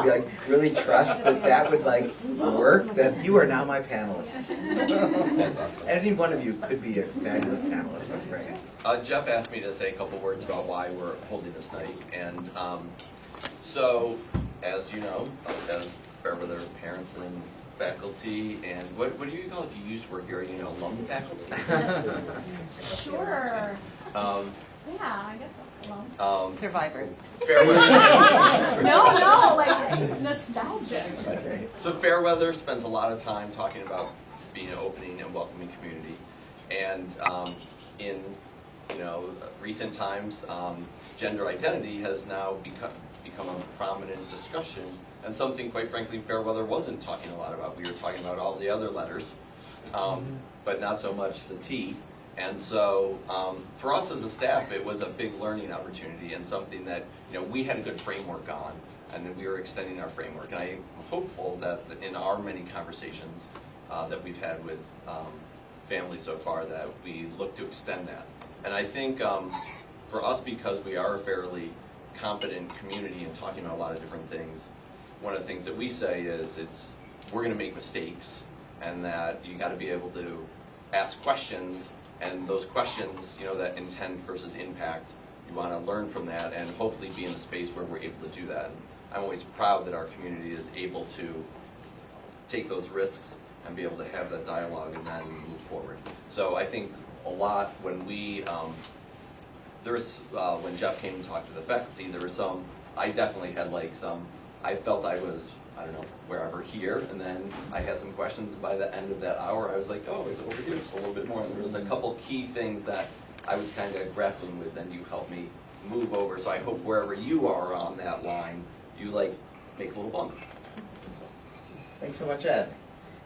be like, really trust that that would like work, then you are now my panelists. Any one of you could be a fabulous panelist, I'm afraid. Jeff asked me to say a couple words about why we're holding this night. And so, as you know, as Fairweather parents and faculty, and what do you call it if you used word here, alum faculty? Sure. Yeah, I guess that's alum. Survivors. Fairweather. No, like nostalgic. So Fairweather spends a lot of time talking about being an opening and welcoming community. And in recent times, gender identity has now become a prominent discussion, and something, quite frankly, Fairweather wasn't talking a lot about. We were talking about all the other letters, but not so much the T. And so for us as a staff, it was a big learning opportunity and something that we had a good framework on, and then we were extending our framework. And I'm hopeful that in our many conversations that we've had with families so far, that we look to extend that. And I think for us, because we are a fairly competent community and talking about a lot of different things, one of the things that we say is we're going to make mistakes, and that you got to be able to ask questions, and those questions, that intent versus impact, you want to learn from that and hopefully be in a space where we're able to do that. And I'm always proud that our community is able to take those risks and be able to have that dialogue and then move forward. So I think a lot when when Jeff came and talked to the faculty, there was I definitely had I felt I was, wherever here, and then I had some questions, and by the end of that hour I was like, oh, it's over here just a little bit more, and there was a couple key things that I was kind of grappling with, and you helped me move over. So I hope wherever you are on that line, you make a little bump. Thanks so much, Ed.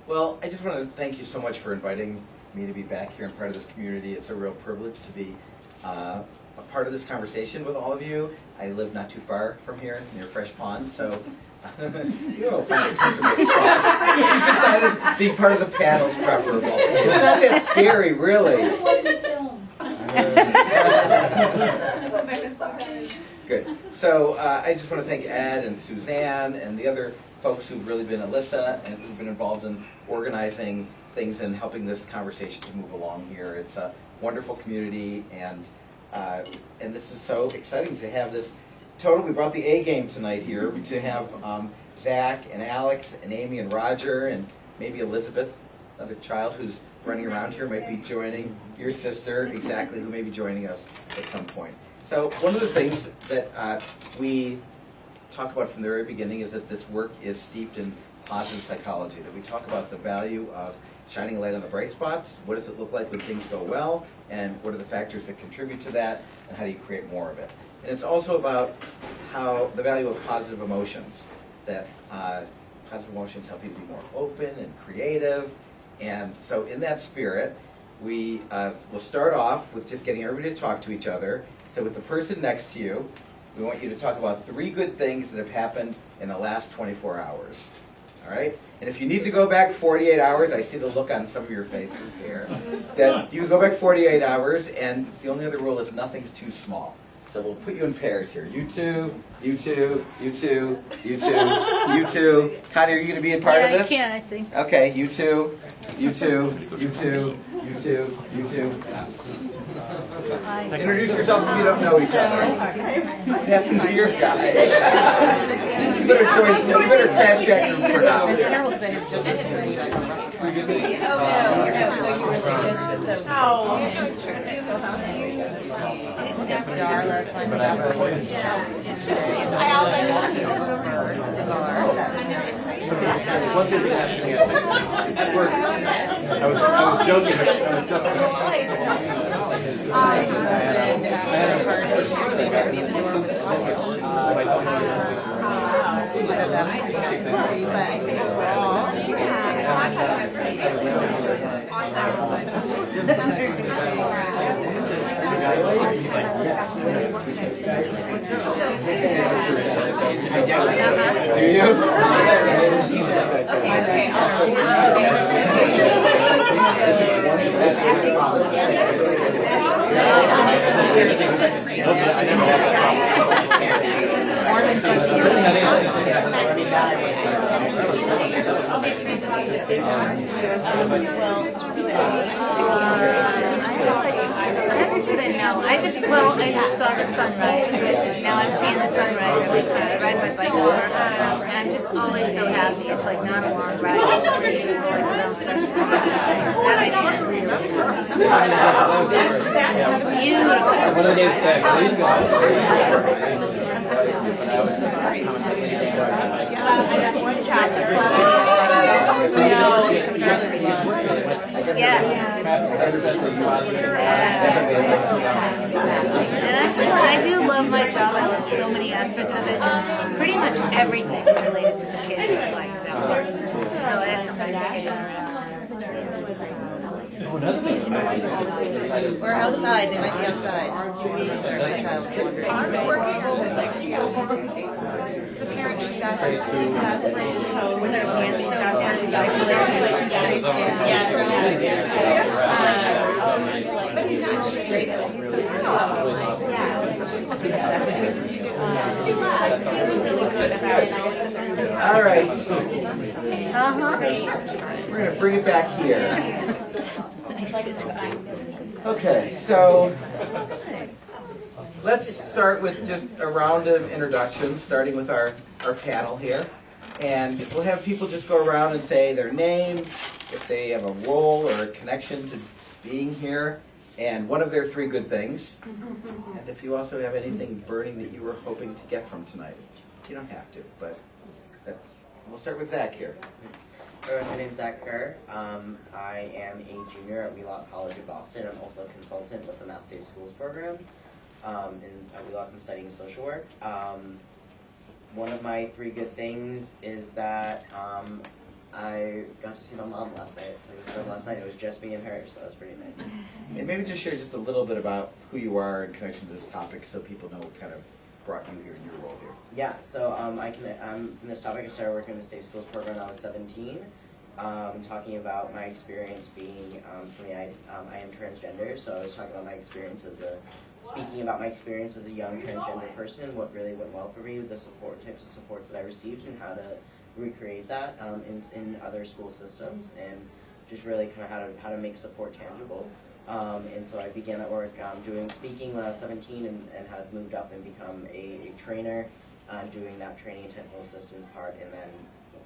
Well, I just want to thank you so much for inviting me to be back here and part of this community. It's a real privilege to be a part of this conversation with all of you. I live not too far from here, near Fresh Pond, so you'll find a comfortable spot. You've decided being part of the panel is preferable. It's not that scary, really. Good. So I just want to thank Ed and Suzanne and the other folks who've really been, Alyssa, and who've been involved in organizing things and helping this conversation to move along here. It's a wonderful community, and this is so exciting to have this total. We brought the A game tonight here to have Zach and Alex and Amy and Roger and maybe Elizabeth, another child who's running around here, might be joining your sister, exactly, who may be joining us at some point. So one of the things that we talk about from the very beginning is that this work is steeped in positive psychology, that we talk about the value of shining a light on the bright spots. What does it look like when things go well, and what are the factors that contribute to that, and how do you create more of it? And it's also about how the value of positive emotions, that positive emotions help you to be more open and creative. And so in that spirit, we will start off with just getting everybody to talk to each other. So with the person next to you, we want you to talk about 3 good things that have happened in the last 24 hours. All right? And if you need to go back 48 hours, I see the look on some of your faces here, that you can go back 48 hours, and the only other rule is nothing's too small. So we'll put you in pairs here. You two, you two, you two, you two, you two. Connie, are you going to be a part of this? Yeah, I can, I think. Okay, you two, you two, you two, you two, you two. Introduce yourself if you don't know each other. What happened to your guy? You better crash that group for now. It's terrible because I have children who are trying to rush. Darla climbing up I also know the I was joking. Do you? I saw the sunrise. Now I'm seeing the sunrise every time I ride my bike to work, and I'm just always so happy. It's like not a long ride. It's just beautiful, like around fresh water. That I can't really I do love my job. I love so many aspects of it. Pretty much everything related to the kids I like about work. So it's a nice Or outside, they might be outside. Or my child's working. The parent sheet has with our family staff but he's not straight. He's so All right. We're going to bring it back here. Okay, so let's start with just a round of introductions, starting with our panel here. And we'll have people just go around and say their name, if they have a role or a connection to being here, and one of their 3 good things. And if you also have anything burning that you were hoping to get from tonight. You don't have to, but we'll start with Zach here. My name's Zach Kerr. I am a junior at Wheelock College of Boston. I'm also a consultant with the Mass State Schools program. At Wheelock, I'm studying social work. One of my 3 good things is that I got to see my mom last night. It was done last night. It was just me and her, so that was pretty nice. And maybe just share just a little bit about who you are in connection to this topic so people know what kind of brought you here in your role here. Yeah, so in this topic, I started working in the State Schools program when I was 17. Talking about my experience being, for me, I am transgender, so I was talking about my experience speaking about my experience as a young transgender person, what really went well for me, the types of supports that I received, and how to recreate that in other school systems, and just really kind of how to make support tangible. And so I began at work doing speaking when I was 17 and have moved up and become a trainer, doing that training and technical assistance part, and then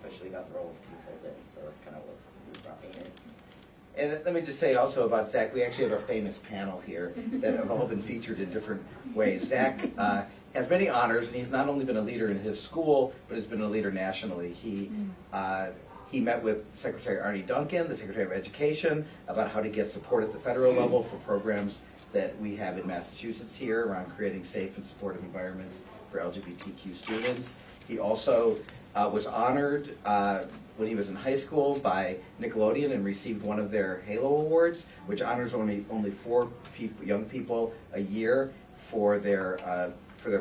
officially got the role of consultant. So that's kind of what brought me in. And let me just say also about Zach, we actually have a famous panel here that have all been featured in different ways. Zach has many honors, and he's not only been a leader in his school, but has been a leader nationally. He met with Secretary Arne Duncan, the Secretary of Education, about how to get support at the federal level for programs that we have in Massachusetts here around creating safe and supportive environments for LGBTQ students. He also was honored when he was in high school by Nickelodeon and received one of their Halo Awards, which honors only 4 young people a year for their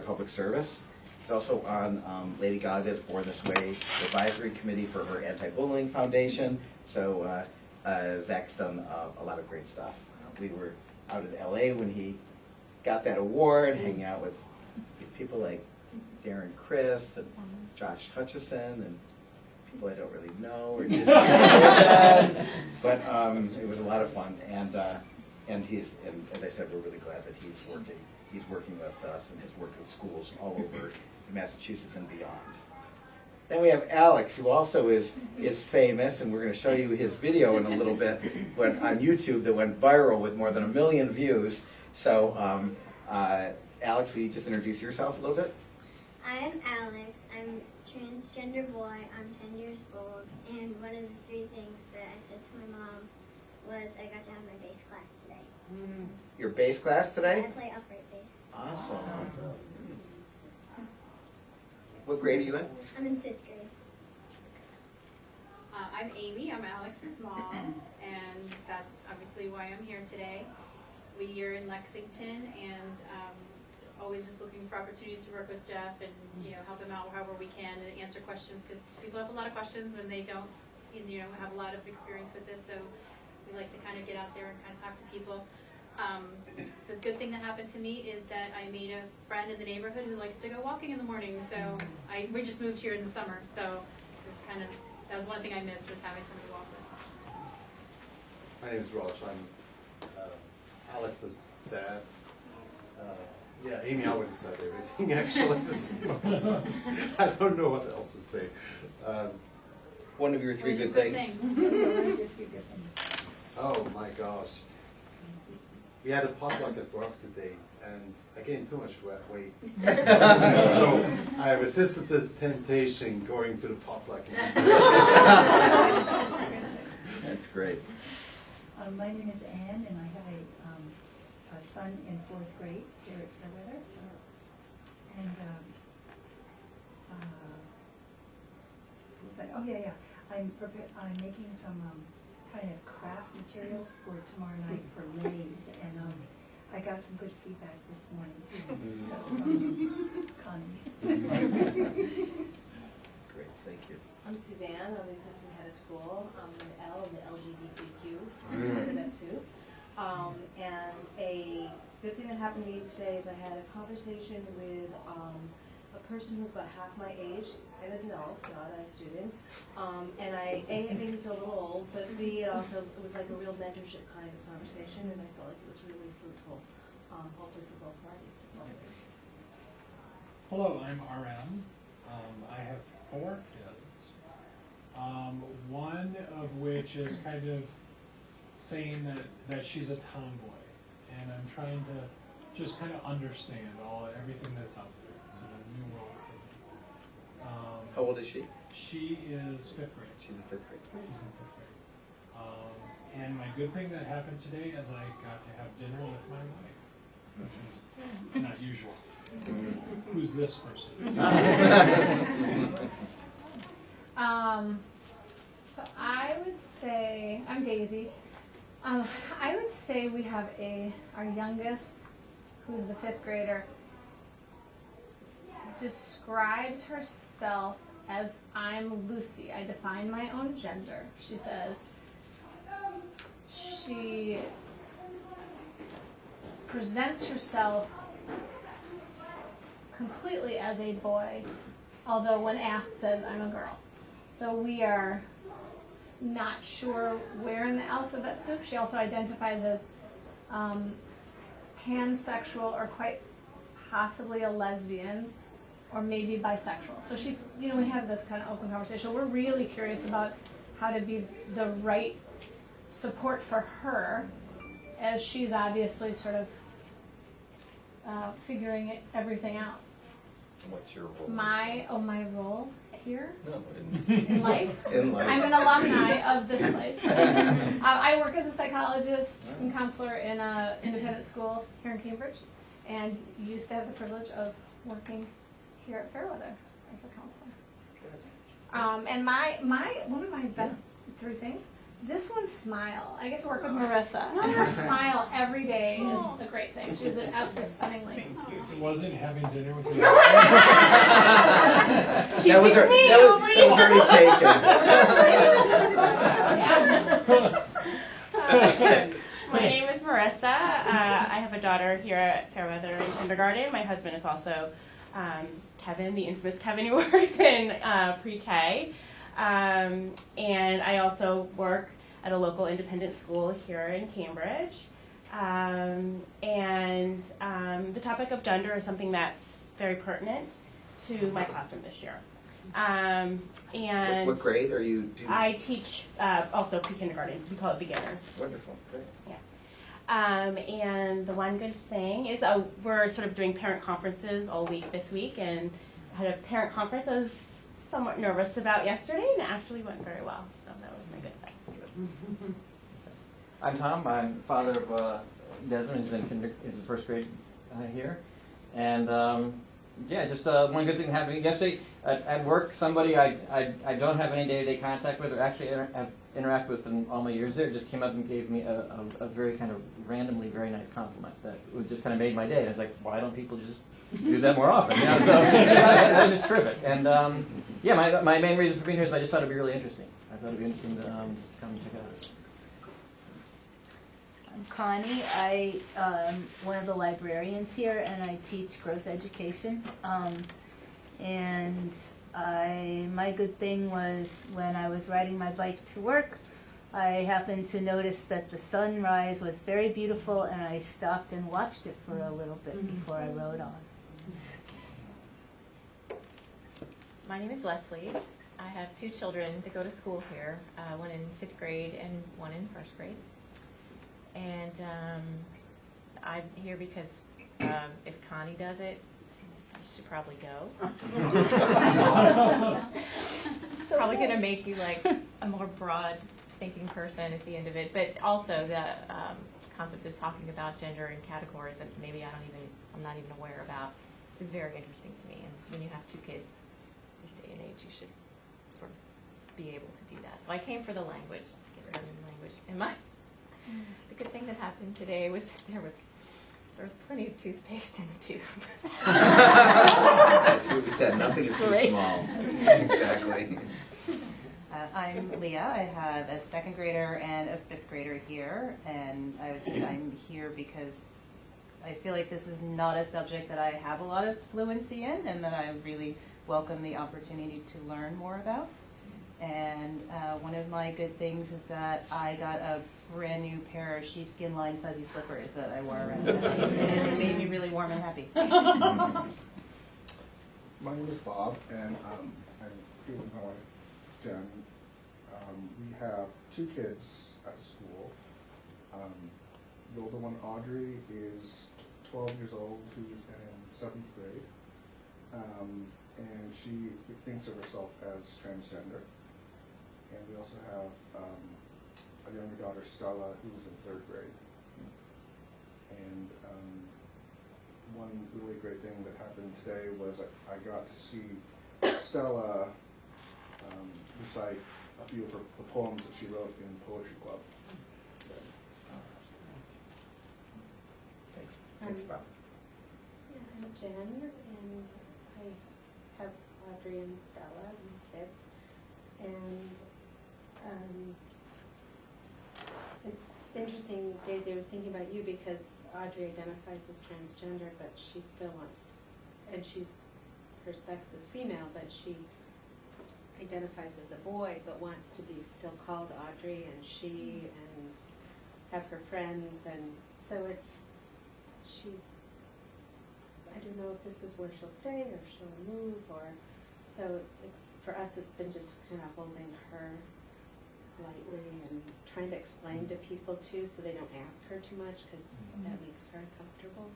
public service. He's also on Lady Gaga's Born This Way advisory committee for her anti-bullying foundation. So Zach's done a lot of great stuff. We were out in LA when he got that award, hanging out with these people like Darren Criss and Josh Hutchison and people I don't really know or didn't know, but it was a lot of fun. And as I said, we're really glad that he's working with us and has worked with schools all over Massachusetts and beyond. Then we have Alex, who also is famous, and we're going to show you his video in a little bit, but on YouTube that went viral with more than 1 million views. So, Alex, will you just introduce yourself a little bit? I am Alex. I'm a transgender boy. I'm 10 years old, and one of the 3 things that I said to my mom was I got to have my bass class today. Your bass class today? I play upright bass. Awesome. What grade are you in? I'm in 5th grade. I'm Amy. I'm Alex's mom, and that's obviously why I'm here today. We are in Lexington, and always just looking for opportunities to work with Jeff and help him out however we can and answer questions, because people have a lot of questions when they don't have a lot of experience with this. So we like to kind of get out there and kind of talk to people. The good thing that happened to me is that I made a friend in the neighborhood who likes to go walking in the morning. So we just moved here in the summer, so just kind of that was one thing I missed, was having somebody to walk with. My name is Raj. I'm Alex's dad. Yeah, Amy already said everything, actually. I don't know what else to say. One of your three What was good your things. Oh my gosh. We had a potluck at work today, and I gained too much weight. So I resisted the temptation going to the potluck. That's great. My name is Anne, and I have a son in 4th grade here at Fairweather. And oh yeah, I'm making some kind of craft materials for tomorrow night for Lay's, and I got some good feedback this morning. So, Connie. Great, thank you. I'm Suzanne, I'm the assistant head of school. I'm an L in the LGBTQ alphabet soup. And a good thing that happened to me today is I had a conversation with a person who's about half my age, an adult, not a student. And A, it made me feel a little old, but B, it was like a real mentorship kind of conversation, and I felt like it was really fruitful, hopefully for both parties. Hello, I'm RM. I have 4 kids. One of which is kind of saying that she's a tomboy, and I'm trying to just kind of understand everything that's out there. It's a new world for me. How old is she? She is 5th grade. She's in 5th grade. She's in 5th grade. And my good thing that happened today is I got to have dinner with my wife, which is not usual. Who's this person? So I would say, I'm Daisy. I would say we have our youngest, who's the 5th grader, describes herself as I'm Lucy. I define my own gender. She says she presents herself completely as a boy, although when asked says I'm a girl. So we are not sure where in the alphabet soup. She also identifies as pansexual, or quite possibly a lesbian, or maybe bisexual. So she, we have this kind of open conversation. We're really curious about how to be the right support for her, as she's obviously sort of figuring everything out. What's your role? My role here? No, In life? In life. I'm an alumni of this place. I work as a psychologist and counselor in an independent school here in Cambridge, and used to have the privilege of working here at Fairweather as a counselor. And one of my best 3 things, this one's smile. I get to work with Marissa, and her smile every day is a great thing. She's an absolutely stunning lady. It wasn't having dinner with you. That was already taken. My name is Marissa. I have a daughter here at Fairweather in kindergarten. My husband is also Kevin, the infamous Kevin, who works in pre-K. And I also work at a local independent school here in Cambridge. The topic of gender is something that's very pertinent to my classroom this year. And what grade are you doing? I teach also pre-kindergarten. We call it beginners. Wonderful, great. Yeah. And the one good thing is we're sort of doing parent conferences all week this week, and I had a parent conference I was somewhat nervous about yesterday, and it actually went very well. So that was my good thing. I'm Tom. I'm father of Desmond. He's in first grade here, and just one good thing happened yesterday at work. Somebody I don't have any day-to-day contact with, or actually have interacted with in all my years there, just came up and gave me a very kind of randomly very nice compliment that just kind of made my day. I was like, why don't people just do that more often? So that was just terrific. And my main reason for being here is I just thought it'd be really interesting. I thought it'd be interesting to just come and check it out. I'm Connie. I'm one of the librarians here, and I teach growth education. And My good thing was when I was riding my bike to work, I happened to notice that the sunrise was very beautiful, and I stopped and watched it for a little bit before I rode on. My name is Leslie. I have 2 children that go to school here, one in 5th grade and one in 1st grade. And I'm here because if Connie does it, you should probably go. Probably going to make you like a more broad thinking person at the end of it, but also the concept of talking about gender and categories that maybe I'm not even aware about is very interesting to me. And when you have 2 kids this day and age, you should sort of be able to do that. So I came for the language, get rid of the language. And the good thing that happened today was that there was plenty of toothpaste in the tube. That's what we said, nothing is too Great. small. Exactly. I'm Leah. I have a 2nd grader and a 5th grader here, and I'm here because I feel like this is not a subject that I have a lot of fluency in, and that I really welcome the opportunity to learn more about. And one of my good things is that I got a brand new pair of sheepskin lined fuzzy slippers that I wore around today. It made me really warm and happy. My name is Bob, and I'm here with my wife, Jen. We have 2 kids at the school. The older one, Audrey, is 12 years old, who's in 7th grade. And she thinks of herself as transgender. And we also have a younger daughter, Stella, who's in 3rd grade. And one really great thing that happened today was I got to see Stella recite a few of the poems that she wrote in Poetry Club. Thanks, Bob. Yeah, I'm Jen, and I have Audrey and Stella, my kids. And it's interesting, Daisy, I was thinking about you because Audrey identifies as transgender, but she still wants, and her sex is female, but she identifies as a boy, but wants to be still called Audrey and she, and have her friends, and so I don't know if this is where she'll stay or if she'll move, so for us it's been just kind of holding her lightly and trying to explain to people too, so they don't ask her too much, because that makes her uncomfortable.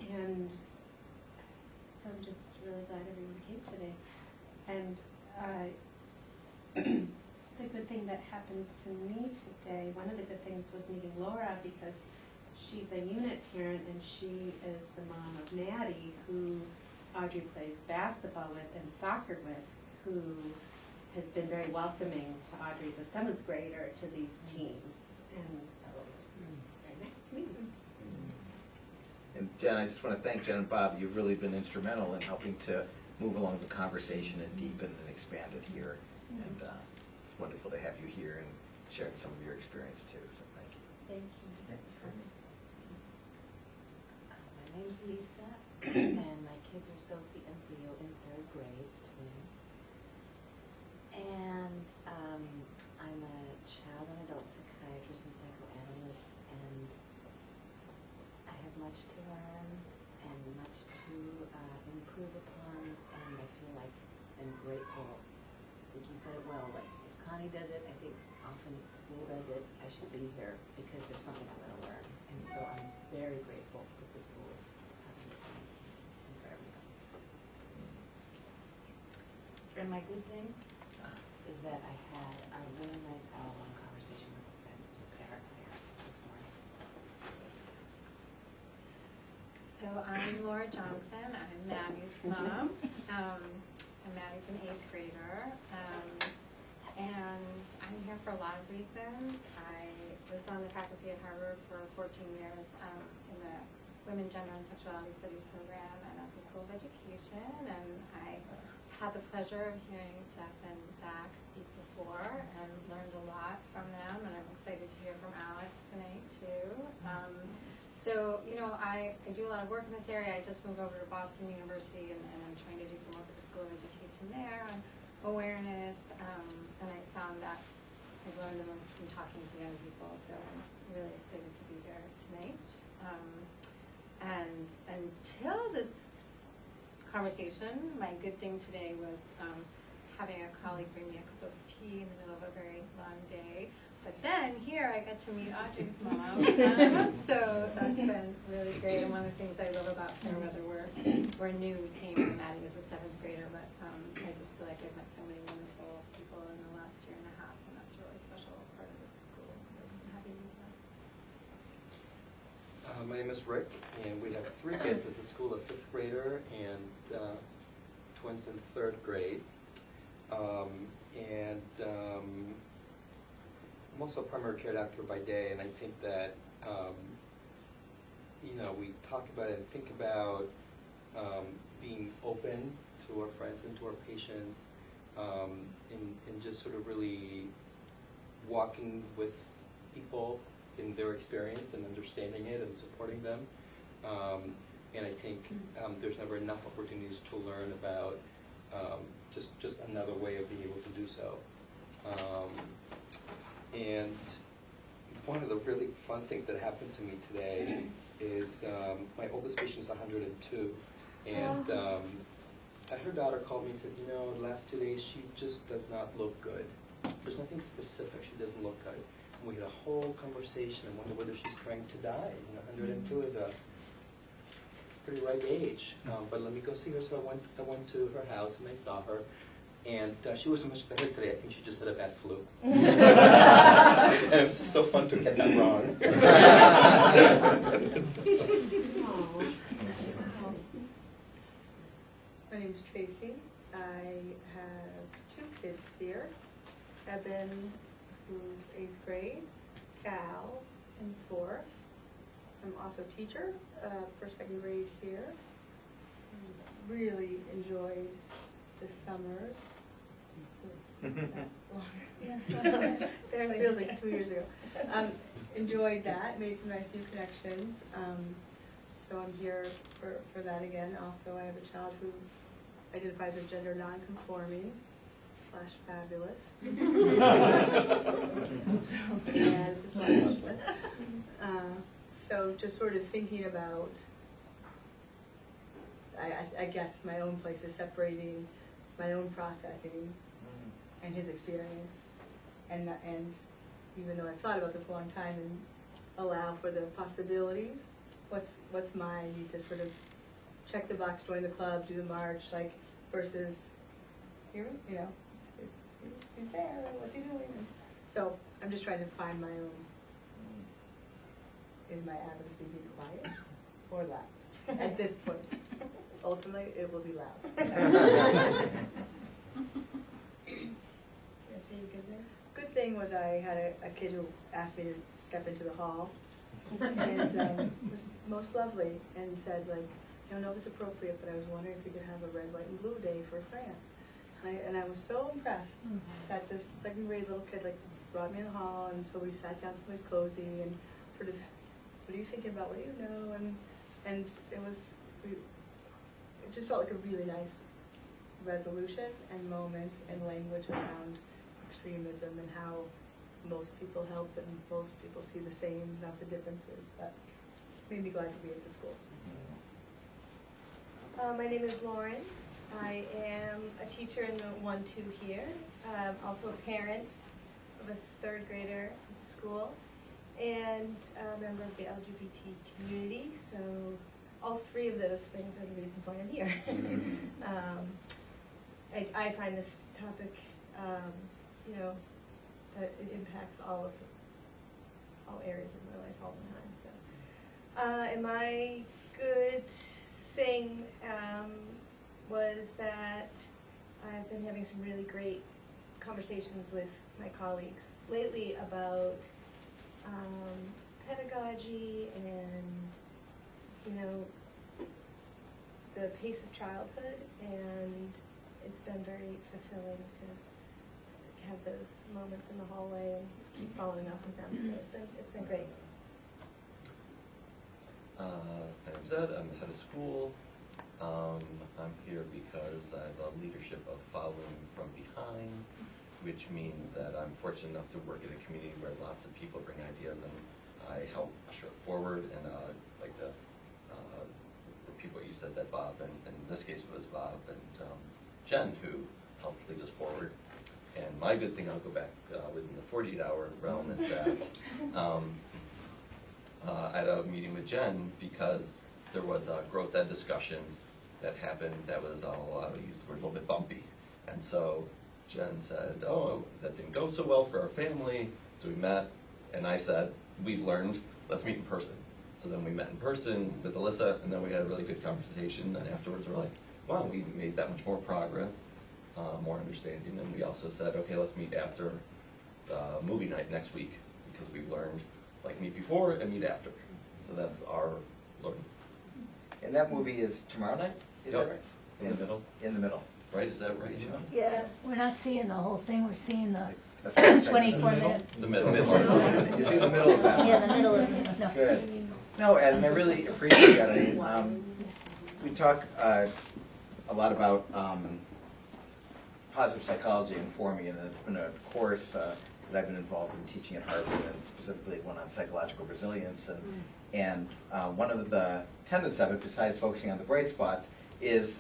And so I'm just really glad everyone came today. And the good thing that happened to me today, one of the good things was meeting Laura, because she's a unit parent and she is the mom of Maddie, who Audrey plays basketball with and soccer with, who has been very welcoming to Audrey as a 7th grader to these teams. And so it's very nice to meet you. And Jen, I just want to thank Jen and Bob. You've really been instrumental in helping to move along the conversation and deepen and expand it here. And it's wonderful to have you here and sharing some of your experience too. So thank you. Thank you. My name's Lisa, and my kids are Sophie and Theo in 3rd grade, twins. And I'm a child and adult psychiatrist and psychoanalyst, and I have much to learn and much to improve upon, and I feel like I'm grateful. I think you said it well, like if Connie does it, I think often if the school does it, I should be here because there's something I'm going to learn. And so I'm very grateful that the school is having this thing for everyone. And my good thing is that I had a really nice hour-long conversation with a friend who's a parent here this morning. So I'm Laura Johnson. I'm Maddie's mom. And Maddie's an 8th grader. And I'm here for a lot of reasons. I was on the faculty at Harvard for 14 years in the Women, Gender, and Sexuality Studies program and at the School of Education. And I had the pleasure of hearing Jeff and Zach speak before and learned a lot from them. And I'm excited to hear from Alex tonight too. So, I do a lot of work in this area. I just moved over to Boston University, and I'm trying to do some work at the School of Education there on awareness, and I found that I've learned the most from talking to young people, so I'm really excited to be here tonight. And until this conversation, my good thing today was having a colleague bring me a cup of tea in the middle of a very long day. But then here I got to meet Audrey's mom, so that's been really great. And one of the things I love about Fairweather, we're new. We came, and Maddie was a 7th grader, but I just feel like I've met so many wonderful people in the last year and a half, and that's a really special part of this school. So I'm happy to be here. My name is Rick, and we have 3 kids at the school, a 5th grader and twins in 3rd grade. I'm also a primary care doctor by day, and I think that, you know, we talk about it and think about being open to our friends and to our patients, and just sort of really walking with people in their experience and understanding it and supporting them. And I think there's never enough opportunities to learn about just another way of being able to do so. And one of the really fun things that happened to me today is my oldest patient is 102, and her daughter called me and said, you know, the last 2 days she just does not look good. There's nothing specific, she doesn't look good. And we had a whole conversation and wondered whether she's trying to die. You know, 102 is a pretty ripe age, but let me go see her. So I went to her house and I saw her. And she wasn't much better today. I think she just had a bad flu. And it was just so fun to get that wrong. My name's Tracy. I have 2 kids here. Eben, who's 8th grade, Cal in 4th. I'm also a teacher for 2nd grade here. Really enjoyed the summers. It feels like 2 years ago. Enjoyed that, made some nice new connections. So I'm here for that again. Also, I have a child who identifies as gender non-conforming / fabulous. And dyslexic. So just sort of thinking about, I guess my own place is separating my own processing and his experience, and even though I've thought about this a long time and allow for the possibilities, what's mine? You just sort of check the box, join the club, do the march, like versus here, you know, he's there. What's he doing? So I'm just trying to find my own. Is my advocacy be quiet or loud? At this point, ultimately, it will be loud. Good thing was I had a kid who asked me to step into the hall, and was most lovely, and said, like, I don't know if it's appropriate, but I was wondering if we could have a red, white, and blue day for France. And I was so impressed that this 2nd grade little kid like brought me in the hall, and so we sat down someplace cozy and sort of, what are you thinking about? What do you know? And it just felt like a really nice resolution and moment and language around extremism and how most people help and most people see the same, not the differences. But made me glad to be at the school. My name is Lauren. I am a teacher in the 1-2 here. I'm also a parent of a 3rd grader at the school and a member of the LGBT community. So all 3 of those things are the reasons why I'm here. I find this topic, you know, that it impacts all areas of my life all the time. So, and my good thing was that I've been having some really great conversations with my colleagues lately about pedagogy and, you know, the pace of childhood, and it's been very fulfilling to have those moments in the hallway and keep following up with them. So it's been great. My name's Ed, I'm the head of school. I'm here because I have a leadership of following from behind, which means that I'm fortunate enough to work in a community where lots of people bring ideas and I help usher it forward. And like the people you said that Bob, and in this case it was Bob and Jen who helped lead us forward. And my good thing, I'll go back within the 48-hour realm, is that I had a meeting with Jen because there was a growth ed discussion that happened that was, I'll use the word, a little bit bumpy. And so Jen said, oh, that didn't go so well for our family. So we met, and I said, we've learned, let's meet in person. So then we met in person with Alyssa, and then we had a really good conversation. And afterwards we're like, wow, we made that much more progress, more understanding. And we also said, okay, let's meet after movie night next week, because we've learned, like, meet before and meet after. So that's our learning. And that movie is tomorrow night? Is that right? In the middle. In the middle. Right, is that right, John? Yeah, we're not seeing the whole thing, we're seeing the That's what I'm saying. 24 minutes. The middle. You see the middle of that? Yeah, the middle of it, no. Good. No, Ed, and I really appreciate that. We talk a lot about positive psychology in Forming, and it's been a course that I've been involved in teaching at Harvard, and specifically one on psychological resilience. And one of the tenets of it, besides focusing on the bright spots, is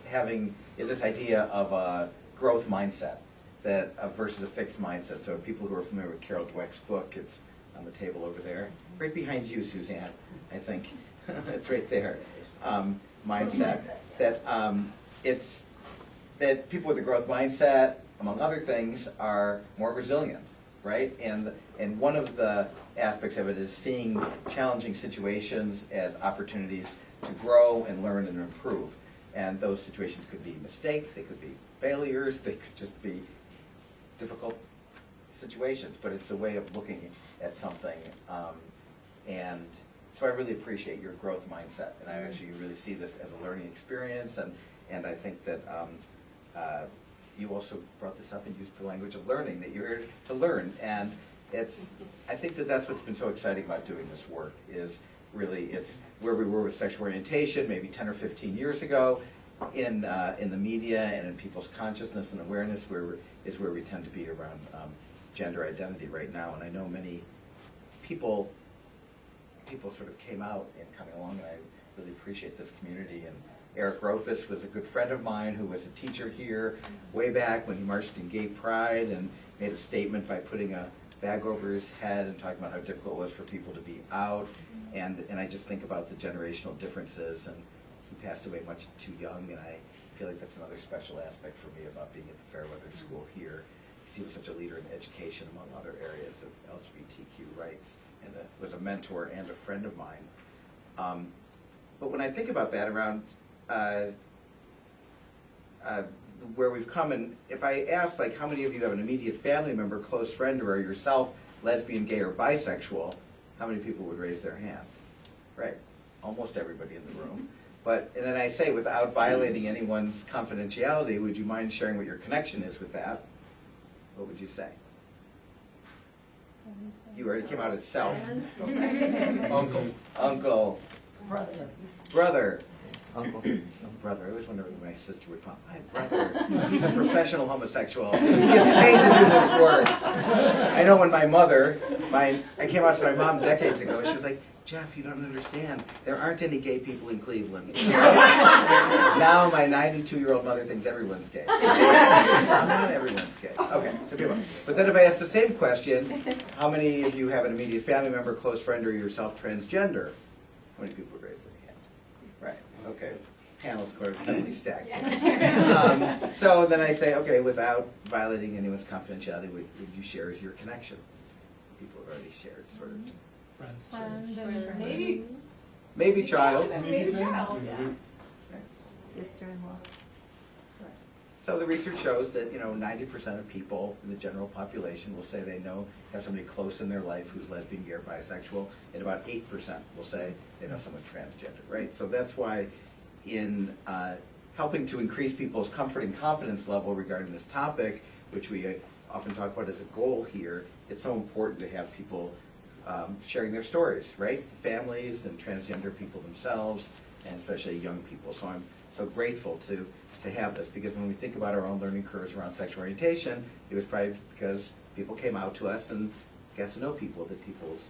this idea of a growth mindset that versus a fixed mindset. So people who are familiar with Carol Dweck's book, it's on the table over there, right behind you, Suzanne. I think it's right there. Mindset that it's that people with a growth mindset, among other things, are more resilient, right? And one of the aspects of it is seeing challenging situations as opportunities to grow and learn and improve. And those situations could be mistakes, they could be failures, they could just be difficult situations, but it's a way of looking at something. And so I really appreciate your growth mindset, and I actually really see this as a learning experience, and I think that you also brought this up and used the language of learning, that you're here to learn. And I think that that's what's been so exciting about doing this work, is really it's where we were with sexual orientation maybe 10 or 15 years ago in the media and in people's consciousness and awareness, where we tend to be around gender identity right now. And I know many people sort of came out in coming along, and I really appreciate this community. And Eric Rofus was a good friend of mine who was a teacher here way back when he marched in Gay Pride and made a statement by putting a bag over his head and talking about how difficult it was for people to be out. And I just think about the generational differences, and he passed away much too young, and I feel like that's another special aspect for me about being at the Fairweather School here. He was such a leader in education, among other areas of LGBTQ rights, and was a mentor and a friend of mine. But when I think about that around where we've come, and if I ask, like, how many of you have an immediate family member, close friend, or are yourself lesbian, gay, or bisexual, how many people would raise their hand? Right, almost everybody in the room. And then I say, without violating anyone's confidentiality, would you mind sharing what your connection is with that? What would you say? You already came out as self. Uncle. Brother. Uncle. Brother. I always wondered when my sister would call my brother. He's a professional homosexual. He gets paid to do this work. I know when my mother, I came out to my mom decades ago, she was like, Jeff, you don't understand. There aren't any gay people in Cleveland. Now my 92-year-old mother thinks everyone's gay. Not everyone's gay. Okay, so good one. But then if I ask the same question, how many of you have an immediate family member, close friend, or yourself transgender? How many people would raise their hand? Right, okay. Panel's quite heavily stacked. So then I say, okay, without violating anyone's confidentiality, would you share as your connection? People have already shared, sort of. Friends, maybe child. Maybe child, yeah. Sister-in-law. So the research shows that 90% of people in the general population will say they have somebody close in their life who's lesbian, gay, or bisexual, and about 8% will say they know someone transgender, right? So that's why in helping to increase people's comfort and confidence level regarding this topic, which we often talk about as a goal here, it's so important to have people sharing their stories, right? Families and transgender people themselves, and especially young people. So I'm so grateful to have this, because when we think about our own learning curves around sexual orientation, it was probably because people came out to us and got to know people, that people's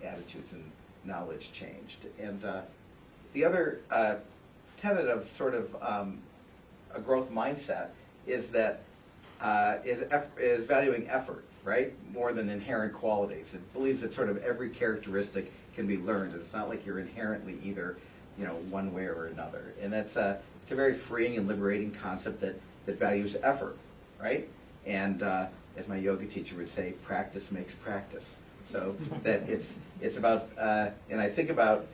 attitudes and knowledge changed. And the other tenet of sort of a growth mindset is that is valuing effort, right? More than inherent qualities. It believes that sort of every characteristic can be learned, and it's not like you're inherently either, one way or another. And that's it's a very freeing and liberating concept that values effort, right? And as my yoga teacher would say, practice makes practice. So that it's about, and I think about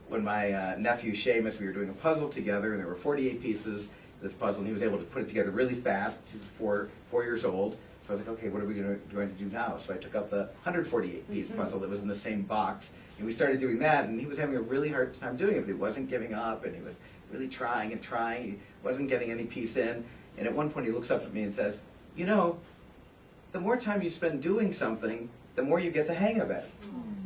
when my nephew Seamus, we were doing a puzzle together, and there were 48 pieces of this puzzle, and he was able to put it together really fast. He was 4 years old. So I was like, okay, what are we going to do now? So I took out the 148-piece puzzle that was in the same box, and we started doing that, and he was having a really hard time doing it, but he wasn't giving up, and he was really trying and trying. He wasn't getting any piece in, and at one point he looks up at me and says, the more time you spend doing something, the more you get the hang of it.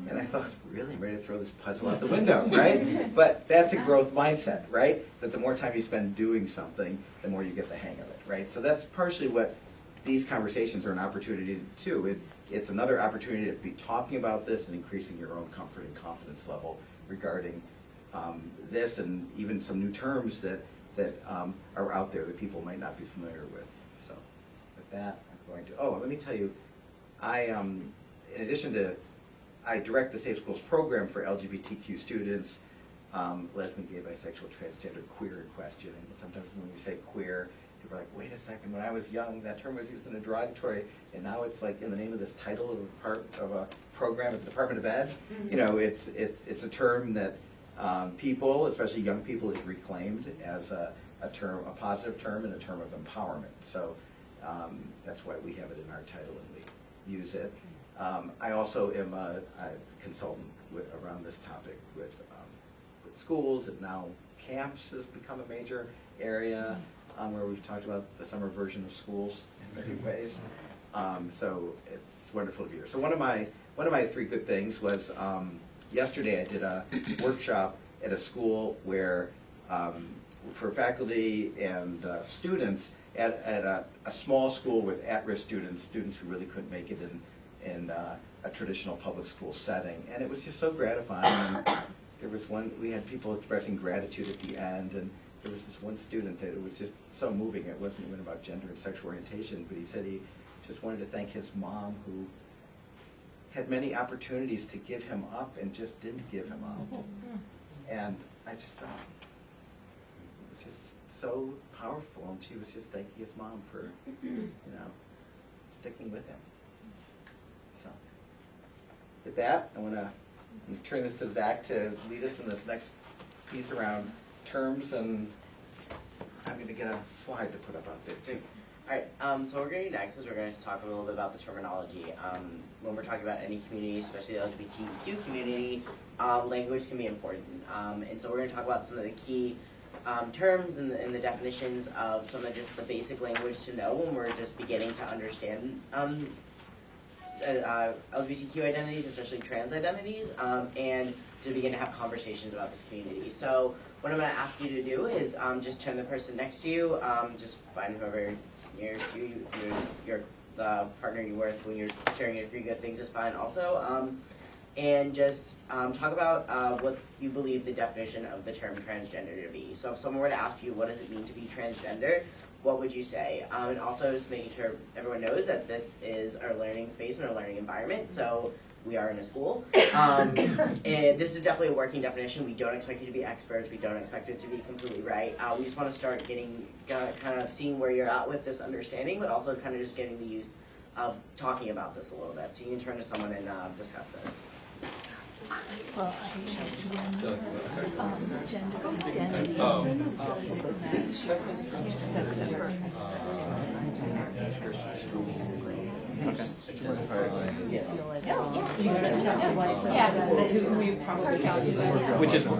And I thought, really, I'm ready to throw this puzzle out the window, right? But that's a growth mindset, right? That the more time you spend doing something, the more you get the hang of it, right? So that's partially what these conversations are an opportunity to. It's another opportunity to be talking about this and increasing your own comfort and confidence level regarding this, and even some new terms that are out there that people might not be familiar with. So with that, I'm going to, let me tell you, in addition to, I direct the Safe Schools program for LGBTQ students, lesbian, gay, bisexual, transgender, queer in question. And sometimes when we say queer, people are like, wait a second, when I was young, that term was used in a derogatory, and now it's like in the name of this title of a part of a program at the Department of Ed. It's a term that people, especially young people, have reclaimed as a term, a positive term, and a term of empowerment. So that's why we have it in our title and we use it. I also am a consultant around this topic with schools, and now camps has become a major area where we've talked about the summer version of schools in many ways. So it's wonderful to be here. So one of my three good things was yesterday I did a workshop at a school where for faculty and students at a small school with at-risk students who really couldn't make it in a traditional public school setting, and it was just so gratifying. And there was we had people expressing gratitude at the end, and there was this one student that it was just so moving. It wasn't even about gender and sexual orientation, but he said he just wanted to thank his mom, who had many opportunities to give him up and just didn't give him up. And I just thought, it was just so powerful, and she was just thanking his mom for, sticking with him. So, with that, I want to turn this to Zach to lead us in this next piece around terms, and I'm going to get a slide to put up out there too. Alright, so what we're going to do next is we're going to talk a little bit about the terminology. When we're talking about any community, especially the LGBTQ community, language can be important. And so we're going to talk about some of the key terms and the definitions of some of just the basic language to know when we're just beginning to understand LGBTQ identities, especially trans identities, and to begin to have conversations about this community. So what I'm going to ask you to do is just turn the person next to you, just find whoever near you, you're the partner you work when you're sharing your three good things is fine also, and just talk about what you believe the definition of the term transgender to be. So if someone were to ask you what does it mean to be transgender, what would you say? And also just making sure everyone knows that this is our learning space and our learning environment, so we are in a school. And this is definitely a working definition. We don't expect you to be experts. We don't expect it to be completely right. We just want to start getting, kind of seeing where you're at with this understanding, but also kind of just getting the use of talking about this a little bit. So you can turn to someone and discuss this. Well, gender identity doesn't match sex at birth.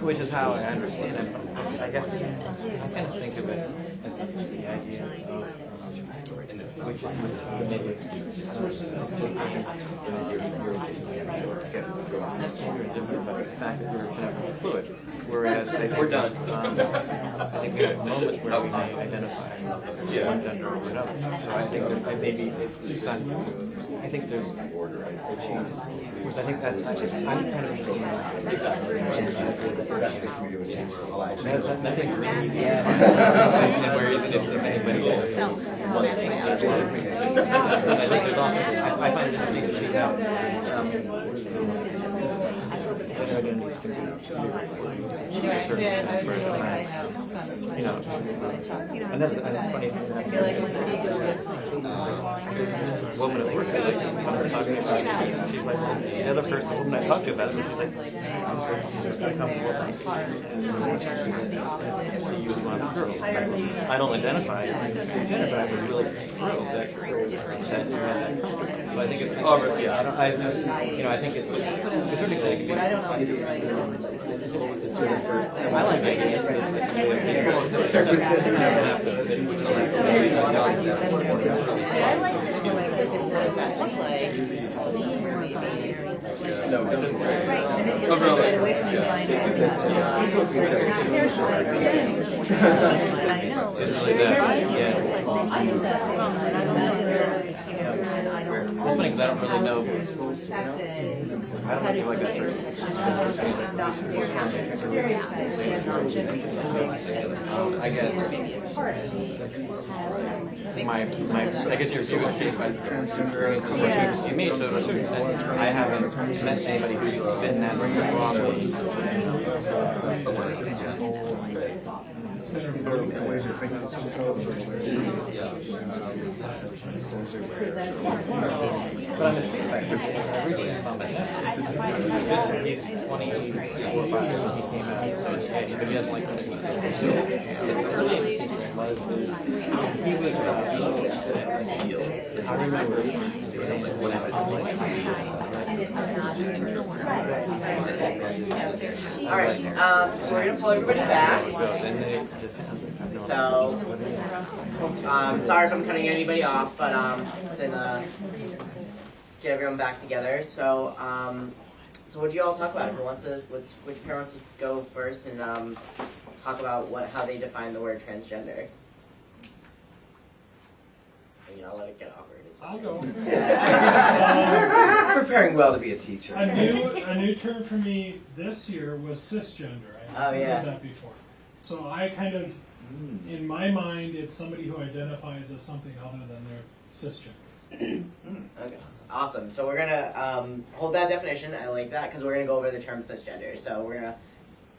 Which is how I understand it. I guess I kind of think of it as the idea of which maybe gender is different, but the fact that we're genetically fluid. Whereas I think, We're done. I think we have moments where we may identify one gender or another. So I think that maybe it's not, I think there's changes. Which I think that I'm kind of interested in nothing crazy. And where is it if anybody else? One thing, there's a lot of things. I think there's also, I find it interesting to see how identities can be another funny thing that woman at work, talking about it, she's like, the other person, the woman I talked to about it, she's like, I'm comfortable with I don't identify as gender, but I'm really thrilled that so I think it's, obviously, yeah, I think it's really cool. I like ideas. No, it's great. Oh, really? It's funny because I don't really know. I don't know like that I guess I guess your view is shaped by transgender experiences you meet. So to a certain extent, I haven't met anybody who's been that wrong. ways that think it's But I'm just reading something. He's 24 or 5 years he came out, but he doesn't like it. Really interesting was he was I remember when I was All right, we're gonna pull everybody back. So, sorry if I'm cutting anybody off, but then get everyone back together. So, so what do you all talk about? Who wants to? Which parent wants to go first and talk about how they define the word transgender? And, let it get awkward. I'll go. Preparing well to be a teacher. A new term for me this year was cisgender. I haven't heard that before. So I kind of, in my mind, it's somebody who identifies as something other than their cisgender. Okay, awesome. So we're gonna hold that definition. I like that because we're gonna go over the term cisgender. So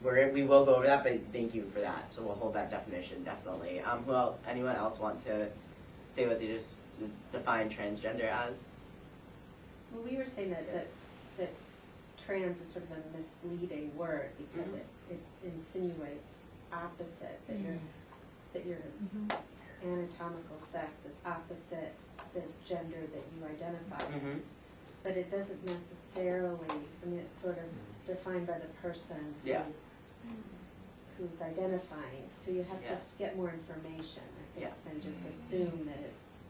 we will go over that, but thank you for that. So we'll hold that definition definitely. Well, anyone else want to say what they just define transgender as? Well, we were saying that trans is sort of a misleading word because it insinuates opposite, that your anatomical sex is opposite the gender that you identify as. But it doesn't necessarily, I mean, it's sort of defined by the person who's identifying. So you have to get more information, I think, than just assume that it's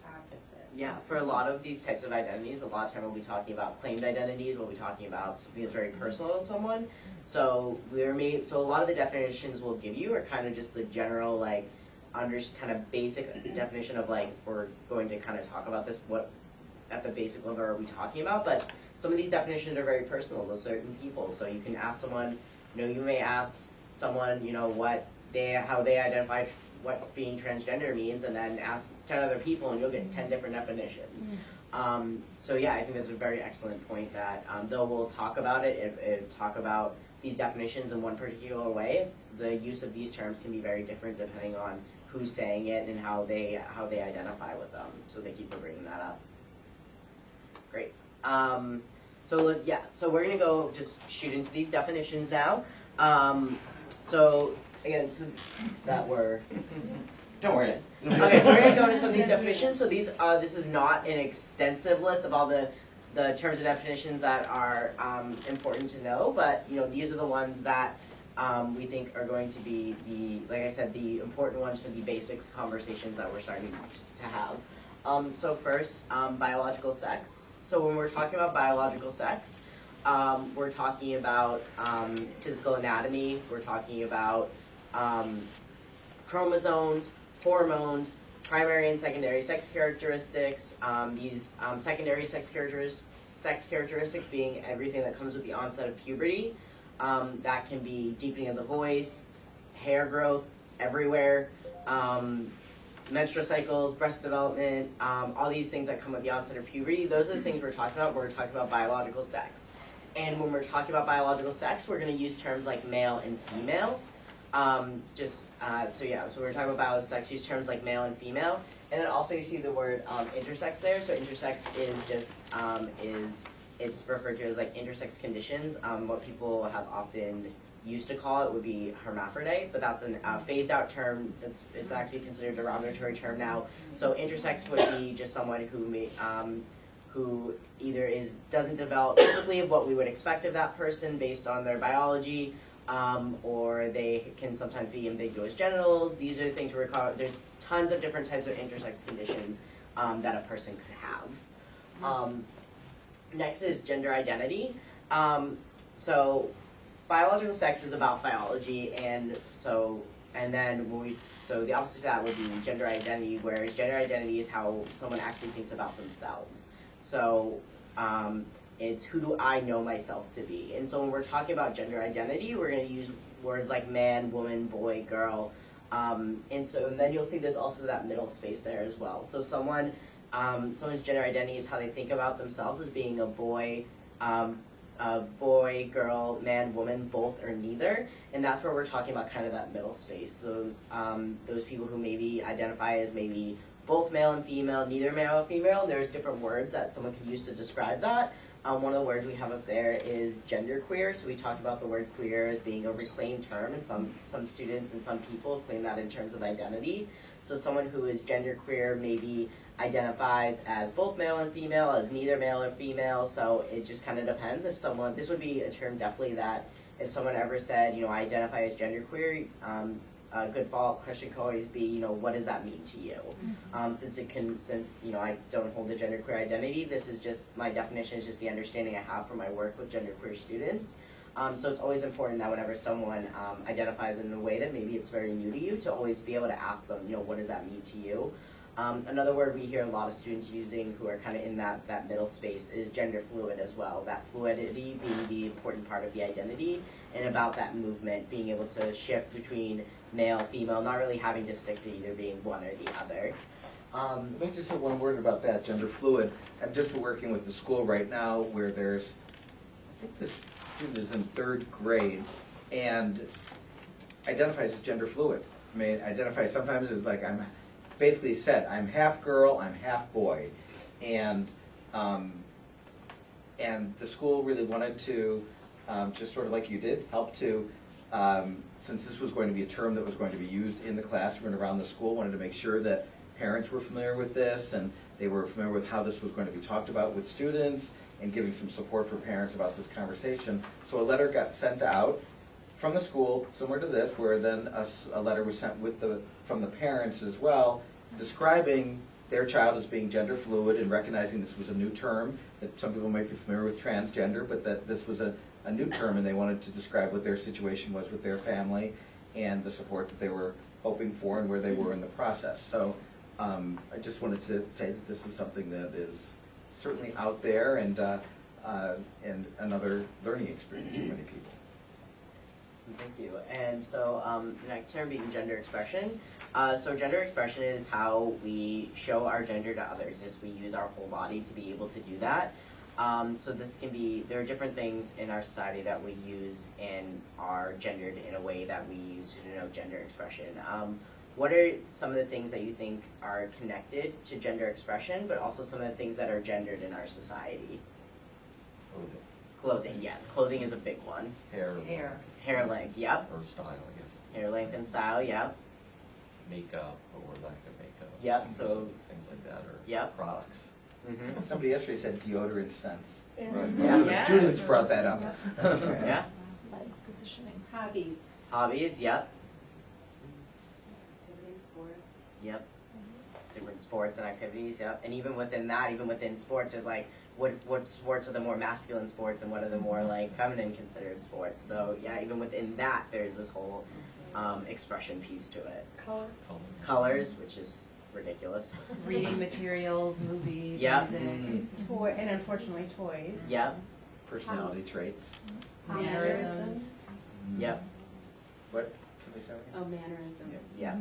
opposite. Yeah, for a lot of these types of identities, a lot of time we'll be talking about claimed identities, we'll be talking about something that's very personal to someone. So so a lot of the definitions we'll give you are kind of just the general, kind of basic definition of we're going to kind of talk about this, what at the basic level are we talking about, but some of these definitions are very personal to certain people. So you can ask someone, you may ask someone, how they identify what being transgender means, and then ask 10 other people and you'll get 10 different definitions. So yeah, I think that's a very excellent point that though we'll talk about it, talk about these definitions in one particular way, the use of these terms can be very different depending on who's saying it and how they identify with them. So thank you for bringing that up. Great. So we're gonna go just shoot into these definitions now. So again, don't worry. Okay, so we're gonna go into some of these definitions. So this is not an extensive list of all the terms and definitions that are important to know, but these are the ones that we think are going to be like I said, the important ones for the basics conversations that we're starting to have. So first, biological sex. So when we're talking about biological sex, we're talking about physical anatomy, we're talking about chromosomes, hormones, primary and secondary sex characteristics, these secondary sex characteristics being everything that comes with the onset of puberty. That can be deepening of the voice, hair growth everywhere, menstrual cycles, breast development, all these things that come with the onset of puberty. Those are the things we're talking about when we're talking about biological sex. And when we're talking about biological sex, we're going to use terms like male and female. So we're talking about biological sex, use terms like male and female. And then also you see the word intersex there. So intersex is just, it's referred to as like intersex conditions. What people have often used to call it would be hermaphrodite, but that's a phased out term. It's actually considered a derogatory term now. So intersex would be just someone who either doesn't develop typically of what we would expect of that person based on their biology, or they can sometimes be ambiguous genitals. These are the things we're calling. There's tons of different types of intersex conditions that a person could have. Next is gender identity. So biological sex is about biology, and then the opposite of that would be gender identity, whereas gender identity is how someone actually thinks about themselves. So it's who do I know myself to be? And so when we're talking about gender identity, we're going to use words like man, woman, boy, girl. And then you'll see there's also that middle space there as well. So someone's gender identity is how they think about themselves as being a boy, girl, man, woman, both or neither. And that's where we're talking about kind of that middle space. Those people who maybe identify as maybe both male and female, neither male or female. There's different words that someone can use to describe that. One of the words we have up there is genderqueer. So we talked about the word queer as being a reclaimed term, and some students and some people claim that in terms of identity. So someone who is genderqueer maybe identifies as both male and female, as neither male or female. So it just kind of depends. This would be a term definitely that if someone ever said, I identify as genderqueer, a good follow-up question could always be, what does that mean to you? Since I don't hold a genderqueer identity, this is just, my definition is just the understanding I have from my work with genderqueer students. So it's always important that whenever someone identifies in a way that maybe it's very new to you, to always be able to ask them, what does that mean to you? Another word we hear a lot of students using who are kind of in that middle space is gender fluid as well. That fluidity being the important part of the identity, and about that movement, being able to shift between male, female, not really having to stick to either being one or the other. Let me just say one word about that, gender fluid. I'm just working with the school right now where I think this student is in 3rd grade and identifies as gender fluid. Identifies sometimes as like I'm basically said, I'm half girl, I'm half boy. And the school really wanted to, just sort of like you did, help to, since this was going to be a term that was going to be used in the classroom and around the school, wanted to make sure that parents were familiar with this and they were familiar with how this was going to be talked about with students and giving some support for parents about this conversation. So a letter got sent out from the school, similar to this, where then a letter was sent from the parents as well, describing their child as being gender fluid and recognizing this was a new term, that some people might be familiar with transgender, but that this was a new term and they wanted to describe what their situation was with their family and the support that they were hoping for and where they were in the process. So I just wanted to say that this is something that is certainly out there and another learning experience for many people. Thank you. And so the next term being gender expression. So gender expression is how we show our gender to others, is we use our whole body to be able to do that. So this can be, there are different things in our society that we use and are gendered in a way that we use to denote gender expression. What are some of the things that you think are connected to gender expression, but also some of the things that are gendered in our society? Clothing, yes. Clothing is a big one. Hair length, yep. Or style, I guess. Hair length and style, yep. Makeup or lack of makeup. Yep, so things like that, or yep. products. Mm-hmm. Somebody yesterday said deodorant scents. Right. One of the students brought that up. Yeah. Positioning. Hobbies. Hobbies, yep. Activities, sports. Yep. Different sports and activities, yep. And even within that, even within sports, there's like what sports are the more masculine sports and what are the more like feminine considered sports. So yeah, even within that, there's this whole expression piece to it. Colors, which is ridiculous. Reading materials, movies, Yep. music. Toy, and unfortunately toys. Yep. Personality traits. Mannerisms. Yep. What? Somebody say Oh, mannerisms. Yeah.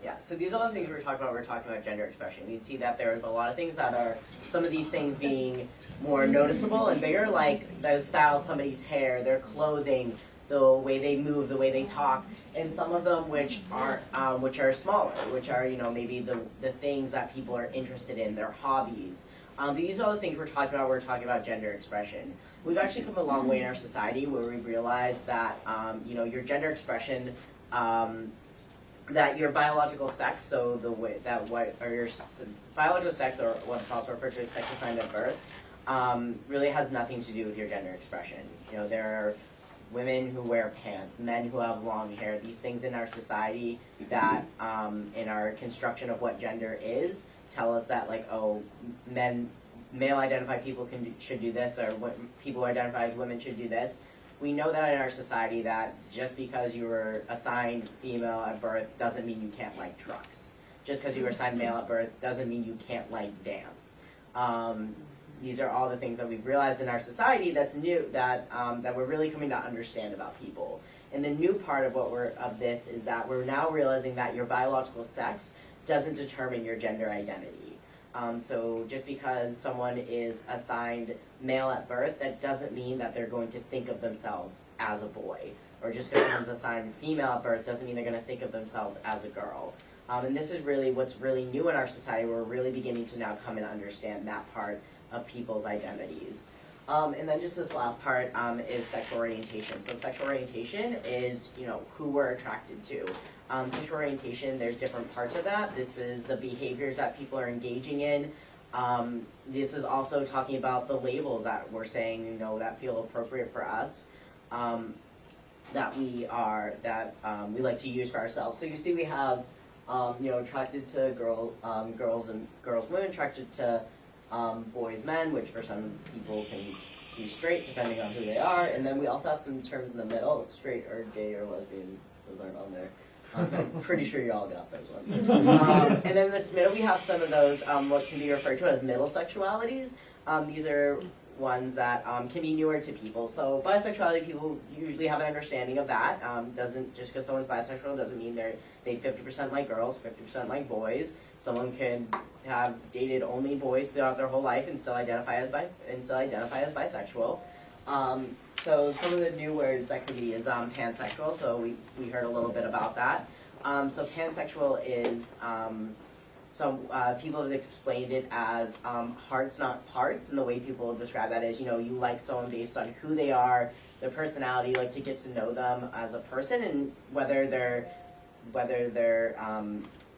Yeah, so these are all the things we were talking about. We were talking about gender expression. You'd see that there's a lot of things that are, some of these things being more noticeable and bigger, like the style of somebody's hair, their clothing, the way they move, the way they talk, and some of them which are smaller, which are, you know, maybe the things that people are interested in, their hobbies. These are all the things we're talking about. We're talking about gender expression. We've actually come a long way in our society where we've realized that, you know, your gender expression, that your biological sex, so the way that your biological sex, or what's also referred to as sex assigned at birth, really has nothing to do with your gender expression. You know, there are women who wear pants, men who have long hair. These things in our society that, in our construction of what gender is, tell us that, like, oh, male-identified people should do this, or people who identify as women should do this. We know that in our society that just because you were assigned female at birth doesn't mean you can't like trucks. Just because you were assigned male at birth doesn't mean you can't like dance. These are all the things that we've realized in our society that's new, that we're really coming to understand about people. And the new part of this is that we're now realizing that your biological sex doesn't determine your gender identity. So just because someone is assigned male at birth, that doesn't mean that they're going to think of themselves as a boy. Or just because someone's assigned female at birth doesn't mean they're going to think of themselves as a girl. And this is really what's really new in our society. We're really beginning to now come and understand that part of people's identities. And then just this last part is sexual orientation. So sexual orientation is, you know, who we're attracted to. Sexual orientation, there's different parts of that. This is the behaviors that people are engaging in. This is also talking about the labels that we're saying, you know, that feel appropriate for us, that we like to use for ourselves. So you see we have, you know, attracted to girls, women, attracted to boys, men, which for some people can be straight depending on who they are. And then we also have some terms in the middle, straight or gay or lesbian. Those aren't on there. I'm pretty sure you all got those ones. And then in the middle we have some of those, what can be referred to as middle sexualities. These are ones that can be newer to people. So bisexuality, people usually have an understanding of that. Just because someone's bisexual doesn't mean they 50% like girls, 50% like boys. Someone could have dated only boys throughout their whole life and still identify as bisexual. So some of the new words that could be is pansexual, so we heard a little bit about that. So pansexual is, people have explained it as hearts not parts, and the way people describe that is, you know, you like someone based on who they are, their personality, you like to get to know them as a person, and whether they're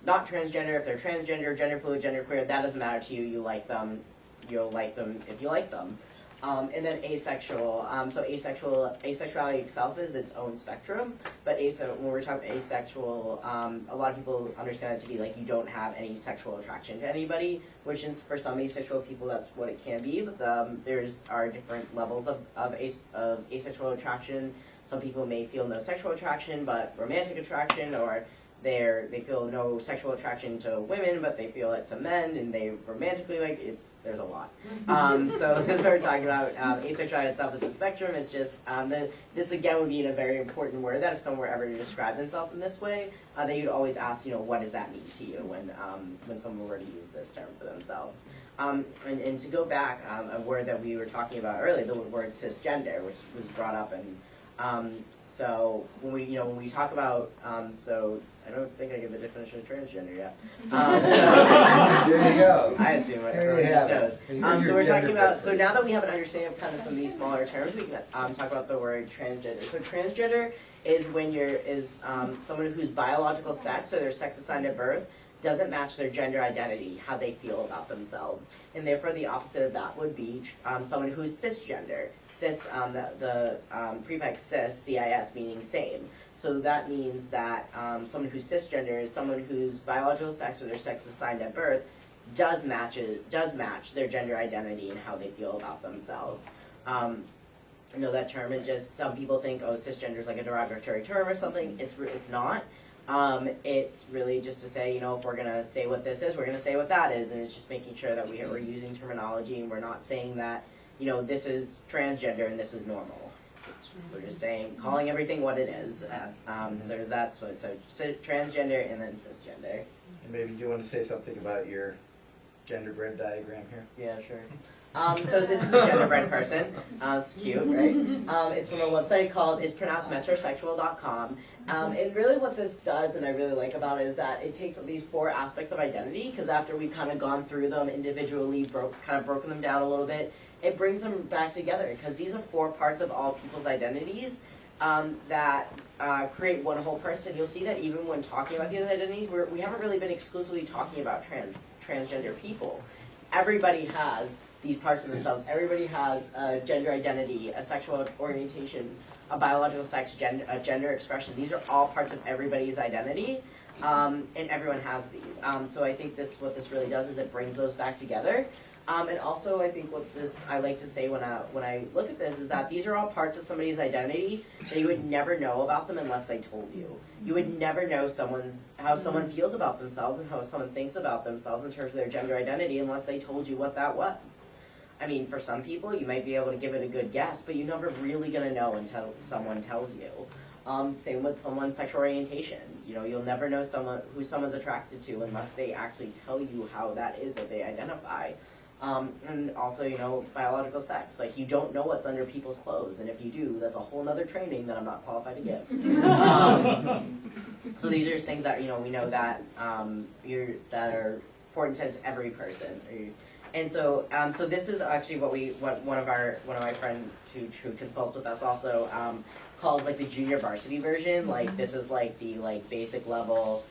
not transgender, if they're transgender, gender fluid, gender queer, that doesn't matter to you, you like them, you'll like them if you like them. And then asexual. So asexuality itself is its own spectrum, but when we're talking asexual, a lot of people understand it to be like you don't have any sexual attraction to anybody, which is for some asexual people that's what it can be. But are different levels of asexual attraction. Some people may feel no sexual attraction, but romantic attraction, or they feel no sexual attraction to women, but they feel it to men, and they romantically like there's a lot. So this is what we're talking about. Asexuality itself is a spectrum. It's just this again would be a very important word that if someone were ever to describe themselves in this way, that you'd always ask, you know, what does that mean to you when someone were to use this term for themselves. And to go back, a word that we were talking about earlier, the word cisgender, which was brought up, and so when we talk about so. I don't think I give the definition of transgender yet. There you go. I assume everyone just knows. So we're talking about, so now that we have an understanding of kind of some of these smaller terms, we can talk about the word transgender. So transgender is when someone whose biological sex or their sex assigned at birth doesn't match their gender identity, how they feel about themselves. And therefore the opposite of that would be someone who's cisgender. Cis, the prefix cis, CIS, meaning same. So that means that someone who's cisgender is someone whose biological sex or their sex assigned at birth does match their gender identity and how they feel about themselves. I know that term is just, some people think, oh, cisgender is like a derogatory term or something. It's not. It's really just to say, you know, if we're going to say what this is, we're going to say what that is, and it's just making sure that we're using terminology and we're not saying that, you know, this is transgender and this is normal. We're just saying, calling everything what it is. So that's what, so transgender and then cisgender. And maybe you want to say something about your gender bread diagram here? Yeah, sure. So this is a genderbread person. It's cute, right? It's from a website called, it's pronounced metrosexual.com. And really what this does, and I really like about it, is that it takes these 4 aspects of identity, because after we've kind of gone through them individually, broken them down a little bit, it brings them back together, because these are 4 parts of all people's identities that create one whole person. You'll see that even when talking about these identities, we haven't really been exclusively talking about transgender people. Everybody has these parts of themselves. Everybody has a gender identity, a sexual orientation, a biological sex, a gender expression. These are all parts of everybody's identity, and everyone has these. So I think what this really does is it brings those back together. And also, I think what I like to say when I look at this is that these are all parts of somebody's identity that you would never know about them unless they told you. You would never know how someone feels about themselves and how someone thinks about themselves in terms of their gender identity unless they told you what that was. I mean, for some people, you might be able to give it a good guess, but you're never really going to know until someone tells you. Same with someone's sexual orientation. You know, you'll never know who someone's attracted to unless they actually tell you how that is that they identify. And also, you know, biological sex. Like, you don't know what's under people's clothes, and if you do, that's a whole other training that I'm not qualified to give. So these are things that, you know, we know that that are important to every person. And so, so this is actually what one of my friends who consults with us also calls like the junior varsity version. Like, this is like the basic level.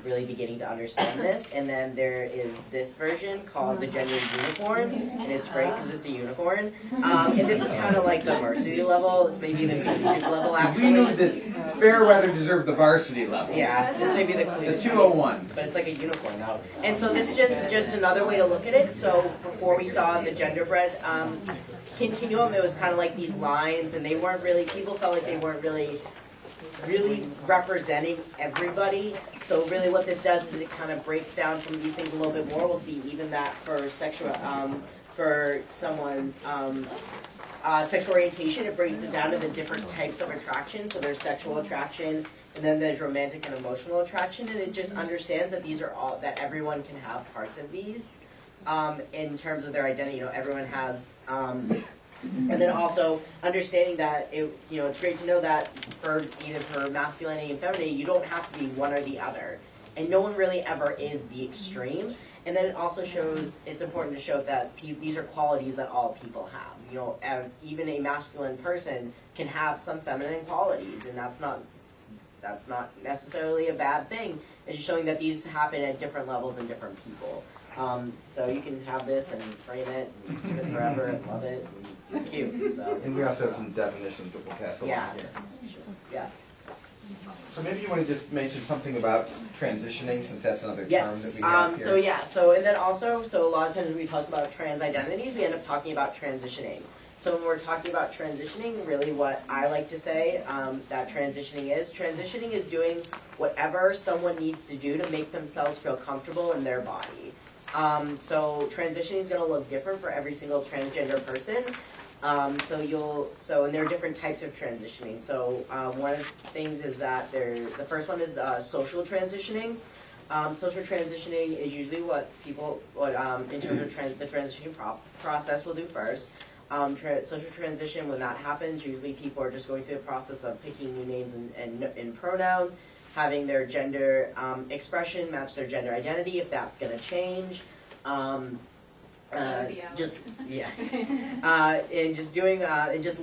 Really beginning to understand this, and then there is this version called the gender unicorn, and it's great because it's a unicorn. And this is kind of like the varsity level. It's maybe the collegiate level actually. We knew that Fairweather deserved the varsity level. Yeah, this may be the collegiate. The 201. But it's like a unicorn now. And so this is just another way to look at it. So before we saw the genderbread continuum, it was kind of like these lines, and they weren't really. People felt like they weren't really representing everybody. So really what this does is it kind of breaks down some of these things a little bit more. We'll see even that for someone's sexual orientation, it breaks it down to the different types of attraction. So there's sexual attraction, and then there's romantic and emotional attraction, and it just understands that these are all, that everyone can have parts of these in terms of their identity. You know, everyone has and then also understanding that it's great to know that for masculinity and femininity, you don't have to be one or the other, and no one really ever is the extreme. And then it also shows it's important to show that these are qualities that all people have. You know, even a masculine person can have some feminine qualities, and that's not necessarily a bad thing. It's just showing that these happen at different levels in different people. So you can have this and frame it and keep it forever and love it. And it's cute. So. And we also have some definitions that we'll pass along here. Yeah. So maybe you want to just mention something about transitioning, since that's another term that we have here. So and then also, so a lot of times when we talk about trans identities, we end up talking about transitioning. So when we're talking about transitioning, really what I like to say that transitioning is doing whatever someone needs to do to make themselves feel comfortable in their body. So transitioning is going to look different for every single transgender person. And there are different types of transitioning. So one of the things is that the first one is social transitioning. Social transitioning is usually what people, in terms of the transitioning process, will do first. Social transition, when that happens, usually people are just going through the process of picking new names and pronouns, having their gender expression match their gender identity, if that's going to change. And just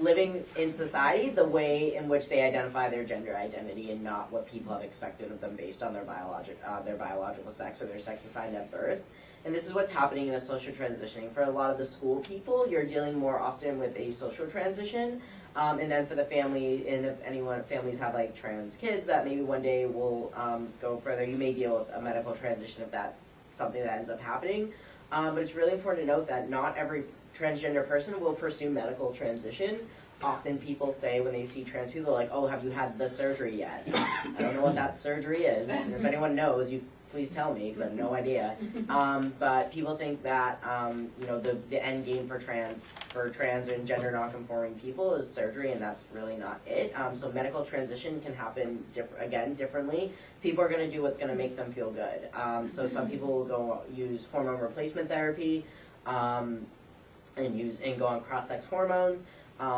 living in society the way in which they identify their gender identity, and not what people have expected of them based on their biological sex or their sex assigned at birth. And this is what's happening in a social transitioning. For a lot of the school people, you're dealing more often with a social transition. And then for the family, and if families have like trans kids that maybe one day will go further, you may deal with a medical transition if that's something that ends up happening. But it's really important to note that not every transgender person will pursue medical transition. Often people say when they see trans people, like, oh, have you had the surgery yet? I don't know what that surgery is. If anyone knows, you please tell me, because I have no idea. But people think that, you know, the end game for trans and gender nonconforming people is surgery, and that's really not it. So medical transition can happen, differently. People are going to do what's going to make them feel good. So some people will go use hormone replacement therapy, and go on cross-sex hormones.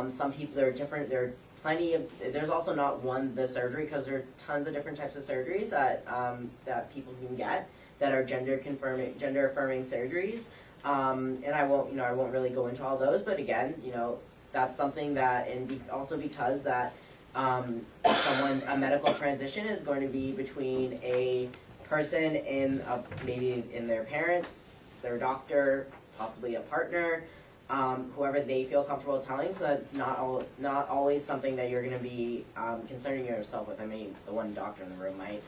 Some people, there are plenty of, there's also not the surgery, because there are tons of different types of surgeries that people can get that are gender affirming surgeries. And I won't really go into all those, but again, you know, that's something that, and also because that a medical transition is going to be between a person and maybe in their parents, their doctor, possibly a partner, whoever they feel comfortable telling, so that not always something that you're going to be concerning yourself with. I mean, the one doctor in the room might,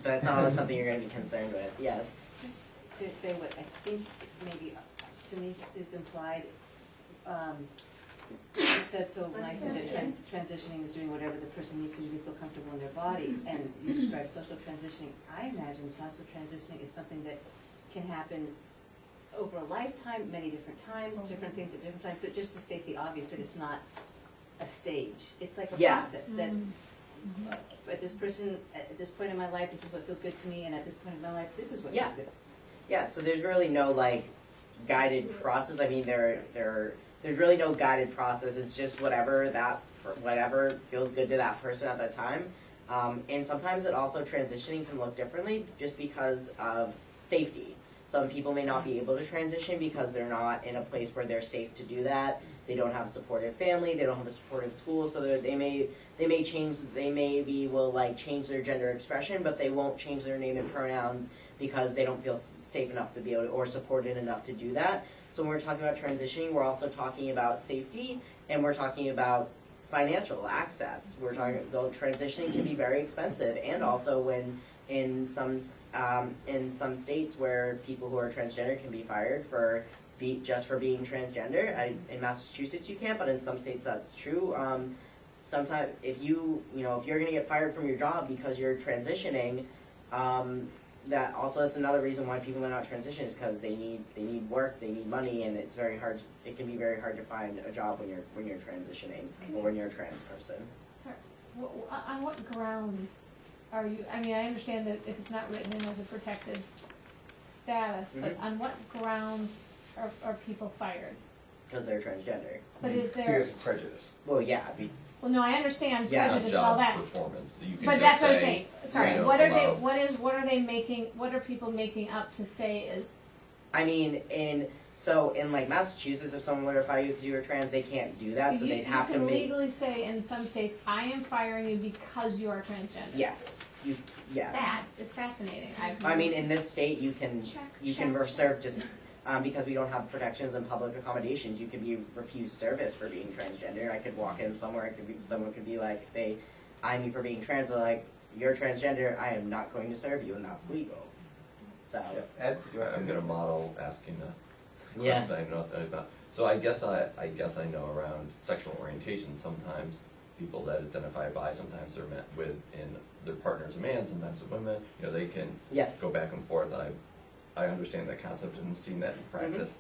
but it's not always something you're going to be concerned with. Yes? Just to say what I think maybe to me is implied, you said so nicely that transitioning is doing whatever the person needs to do to feel comfortable in their body, and you describe social transitioning. I imagine social transitioning is something that can happen over a lifetime, many different times, different things at different times. So just to state the obvious, that it's not a stage. It's like a process that at this point in my life, this is what feels good to me, and at this point in my life, this is what feels good. Yeah, so there's really no like guided process. I mean, there's really no guided process. It's just whatever feels good to that person at that time. And sometimes it also, transitioning can look differently just because of safety. Some people may not be able to transition because they're not in a place where they're safe to do that. They don't have a supportive family, they don't have a supportive school, so they will like change their gender expression, but they won't change their name and pronouns because they don't feel safe enough to be able to, or supported enough to do that. So when we're talking about transitioning, we're also talking about safety, and we're talking about financial access. We're talking, though transitioning can be very expensive, and also when in some states where people who are transgender can be fired just for being transgender. In Massachusetts you can't, but in some states that's true. Sometimes if you're going to get fired from your job because you're transitioning, that's another reason why people are not transition, is because they need work, they need money, and it's very hard. It can be very hard to find a job when you're transitioning or when you're a trans person. Sorry, on what grounds are you? I mean, I understand that if it's not written in as a protected status, but on what grounds are people fired? Because they're transgender. But is there? Because of prejudice. Well, yeah. Well, no, I understand Yeah. prejudice and all that. Performance. You can But just that's what I'm say, saying. Sorry, you know, what are people making up to say is? I mean, in like Massachusetts, if someone were to fire you because you were trans, they can't do that, so they'd have to You can make. legally say in some states, I am firing you because you are transgender. Yes. Yes. That is fascinating. I mean, in this state, you can serve just because we don't have protections and public accommodations. You can be refused service for being transgender. I could walk in somewhere. Someone could be like, if they eye me for being trans, they're like, you're transgender. I am not going to serve you, and that's legal. So. Ed, I'm going to model asking a Yeah. question that I know nothing about. So I guess I know around sexual orientation, sometimes people that identify bi, sometimes they're met with in their partner's a man, sometimes a woman. You know, they can go back and forth. I understand that concept and seen that in practice.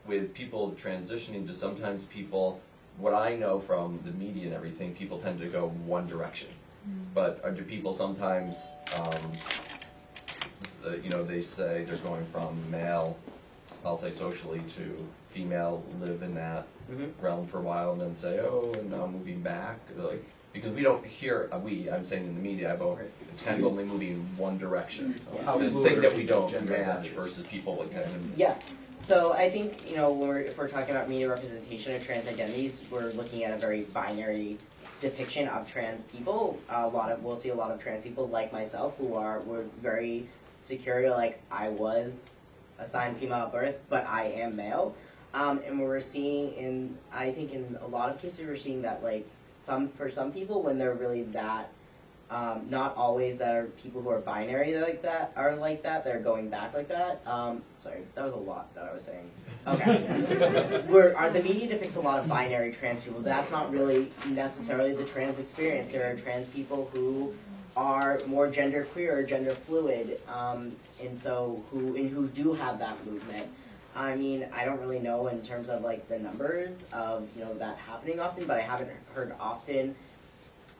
With people transitioning, to sometimes people, what I know from the media and everything, people tend to go one direction. But do people sometimes, they say they're going from male, I'll say socially, to female, live in that realm for a while, and then say, oh, and now I'm moving back. Like, because we don't hear, I'm saying in the media, it's kind of only moving in one direction. This thing that we don't match versus people that kind of. Yeah. So I think, if we're talking about media representation of trans identities, we're looking at a very binary depiction of trans people. We'll see a lot of trans people like myself were very secure, like I was assigned female at birth, but I am male. And we're seeing I think in a lot of cases we're seeing that for some people when they're really that Not always that are people who are binary like that are like that. They're going back like that. Sorry, that was a lot that I was saying. Okay. The media depicts a lot of binary trans people. That's not really necessarily the trans experience. There are trans people who are more gender queer or gender fluid, and so who do have that movement. I mean, I don't really know in terms of like the numbers of that happening often, but I haven't heard often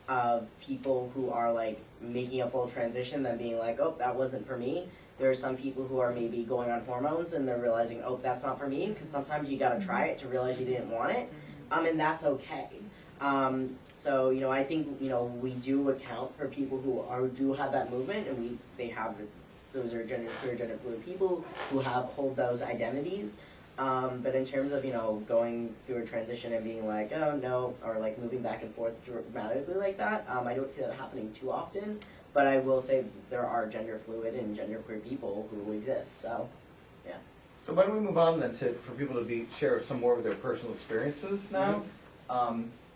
of people who are like making a full transition then being like, oh, that wasn't for me. There are some people who are maybe going on hormones and they're realizing, oh, that's not for me, because sometimes you gotta try it to realize you didn't want it, and that's okay. So I think we do account for people who do have that movement, and those are gender queer, gender fluid people who hold those identities. But in terms of, going through a transition and being like, oh, no, or like moving back and forth dramatically like that, I don't see that happening too often. But I will say there are gender fluid and gender queer people who exist, so, yeah. So why don't we move on then for people to share some more of their personal experiences now?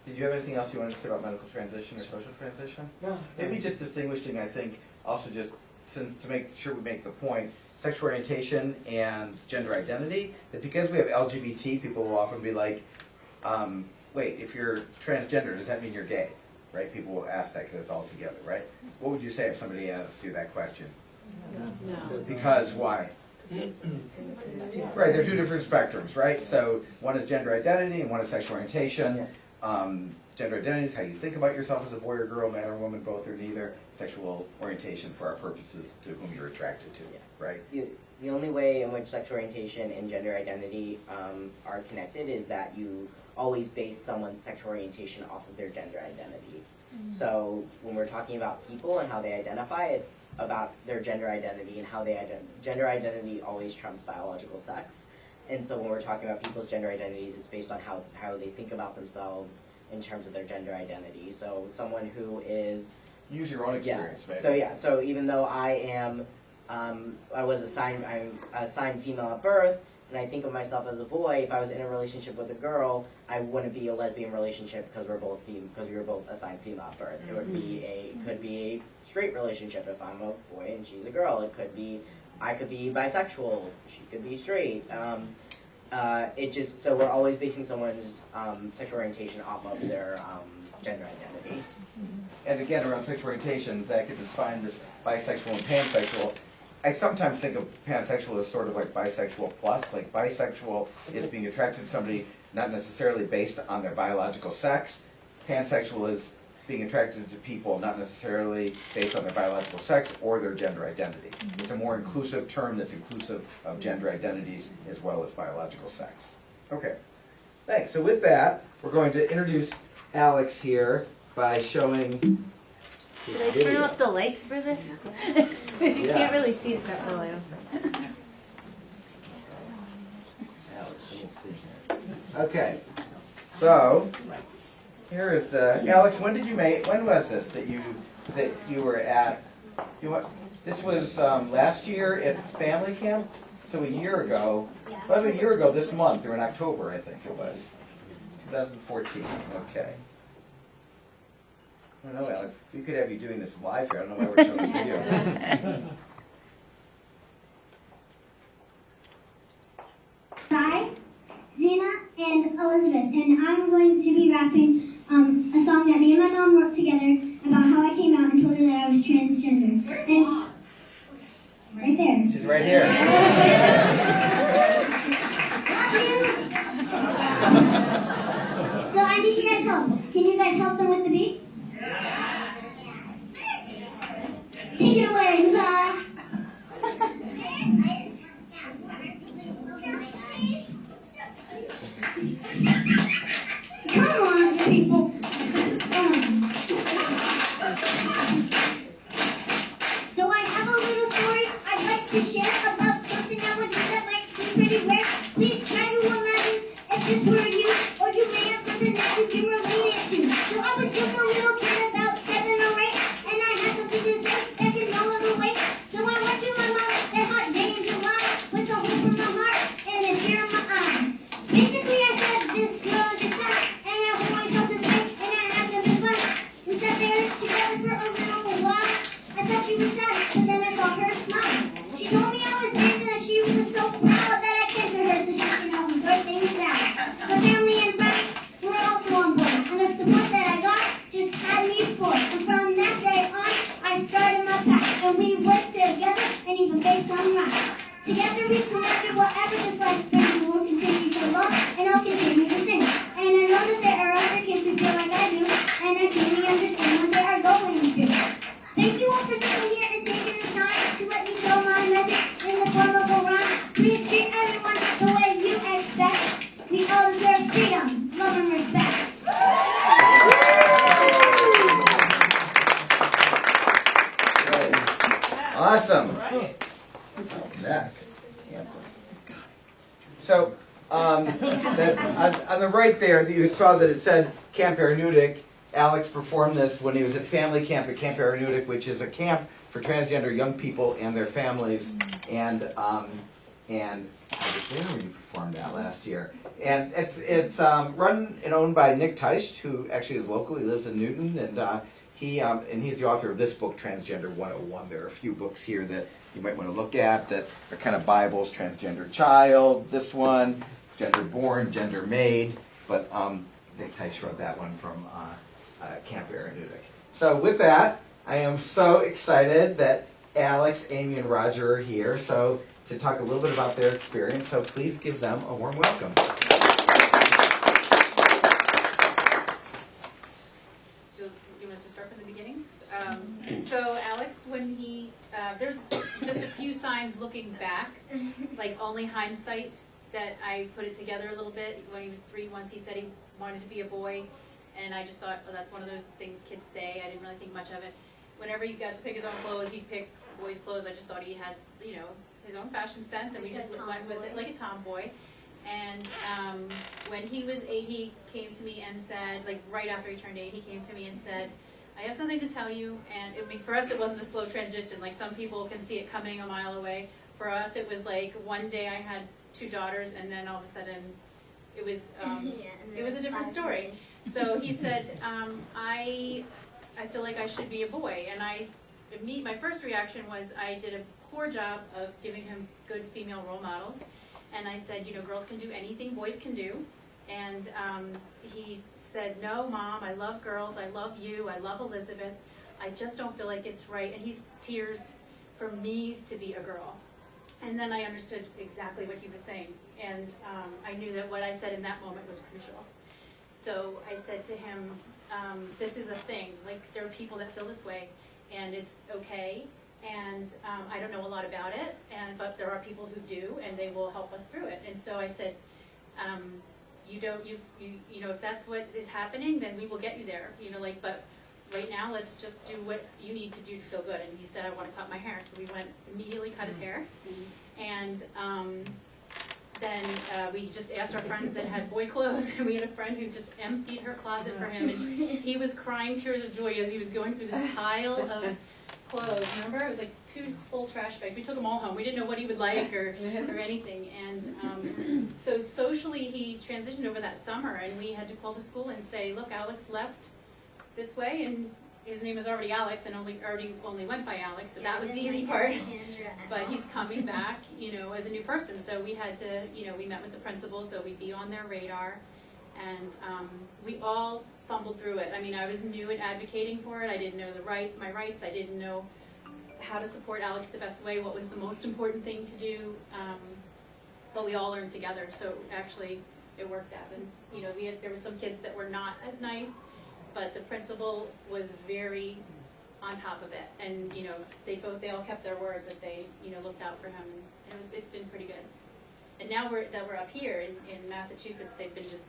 Did you have anything else you wanted to say about medical transition or social transition? No. Maybe just distinguishing, I think, also just to make sure we make the point, sexual orientation and gender identity, that because we have LGBT, people will often be like, wait, if you're transgender, does that mean you're gay? Right? People will ask that because it's all together, right? What would you say if somebody asked you that question? No. Because why? Right, they're two different spectrums, right? So one is gender identity and one is sexual orientation. Gender identity is how you think about yourself as a boy or girl, man or woman, both or neither. Sexual orientation for our purposes to whom you're attracted to, right? The only way in which sexual orientation and gender identity are connected is that you always base someone's sexual orientation off of their gender identity. So when we're talking about people and how they identify, it's about their gender identity and how gender identity always trumps biological sex. And so when we're talking about people's gender identities, it's based on how they think about themselves in terms of their gender identity. So someone who is... Use your own experience, maybe. So even though I'm assigned female at birth, and I think of myself as a boy, if I was in a relationship with a girl, I wouldn't be a lesbian relationship because we were both assigned female at birth. It would be could be a straight relationship if I'm a boy and she's a girl. It could be, I could be bisexual, she could be straight. So we're always basing someone's sexual orientation off of their gender identity. And again, around sexual orientation, that could define this bisexual and pansexual. I sometimes think of pansexual as sort of like bisexual plus. Like bisexual is being attracted to somebody not necessarily based on their biological sex. Pansexual is being attracted to people not necessarily based on their biological sex or their gender identity. It's a more inclusive term that's inclusive of gender identities as well as biological sex. Okay, thanks. So with that, we're going to introduce Alex here by showing... Should I turn off the lights for this? You can't really see it that well. Okay, so here is the Alex. When was this that you were at? This was last year at family camp. So a year ago. About a year ago this month, or in October, I think it was, 2014. Okay. I don't know, Alex. We could have you doing this live here. I don't know why we're showing the video. Hi, Zena and Elizabeth, and I'm going to be rapping a song that me and my mom wrote together about how I came out and told her that I was transgender. And right there. She's right here. Love you. So I need you guys' help. Can you guys help them with the beat? Take it away, Zara. Come on, people. So I have a little story I'd like to share about something that might seem pretty rare. Please try to imagine if this were you, or you may have something that you can relate it to. So I was just a little kid about 7 or 8, and I had something to say that could no longer wait. So I went to my mom that hot day in July with a hope in my heart and a tear in my eye. Basically, I said this girl is your son, and I've always felt this way, and I had to be fun. We sat there together for a little while. freedom, love, and respect. Awesome. Next. So, on the right there, you saw that it said Camp Aranutic. Alex performed this when he was at family camp at Camp Aranutic, which is a camp for transgender young people and their families. And I was there when you performed that last year. And it's run and owned by Nick Teich, who actually is local. He lives in Newton, and he's the author of this book, Transgender 101. There are a few books here that you might want to look at that are kind of Bibles: Transgender Child, this one, Gender Born, Gender Made. But Nick Teich wrote that one from Camp Aranutic. So with that, I am so excited that Alex, Amy, and Roger are here. So to talk a little bit about their experience. So please give them a warm welcome. You want us to start from the beginning? So Alex, when there's just a few signs looking back, like only hindsight, that I put it together a little bit. When he was 3, once he said he wanted to be a boy, and I just thought, oh, that's one of those things kids say. I didn't really think much of it. Whenever he got to pick his own clothes, he'd pick boys' clothes. I just thought he had, his own fashion sense, and we just went with it like a tomboy. And when he was 8, he came to me and said, like right after he turned 8, he came to me and said, I have something to tell you. And for us, it wasn't a slow transition. Like some people can see it coming a mile away. For us, it was like one day I had 2 daughters, and then all of a sudden, it was it was a different story. So he said, I feel like I should be a boy. And my first reaction was I did a poor job of giving him good female role models. And I said, girls can do anything boys can do. And he said, no, Mom, I love girls. I love you. I love Elizabeth. I just don't feel like it's right. And he's tears for me to be a girl. And then I understood exactly what he was saying. And I knew that what I said in that moment was crucial. So I said to him, this is a thing. Like, there are people that feel this way, and it's okay. And I don't know a lot about it, but there are people who do, and they will help us through it. And so I said, if that's what is happening, then we will get you there. But right now, let's just do what you need to do to feel good. And he said, I want to cut my hair. So we went immediately cut his hair. And then we just asked our friends that had boy clothes, and we had a friend who just emptied her closet for him. And he was crying tears of joy as he was going through this pile of clothes. Remember? It was like 2 full trash bags. We took them all home. We didn't know what he would like or anything. And so socially, he transitioned over that summer, and we had to call the school and say, look, Alex left this way, and his name was already Alex, and only went by Alex, so that was the easy part. But he's coming back, as a new person. So we had to, we met with the principal, so we'd be on their radar, and we all fumbled through it. I mean, I was new at advocating for it. I didn't know my rights. I didn't know how to support Alex the best way, what was the most important thing to do. But we all learned together, so actually it worked out. And there were some kids that were not as nice, but the principal was very on top of it, and they all kept their word that they looked out for him, and it's been pretty good. And now that we're up here in Massachusetts, they've been just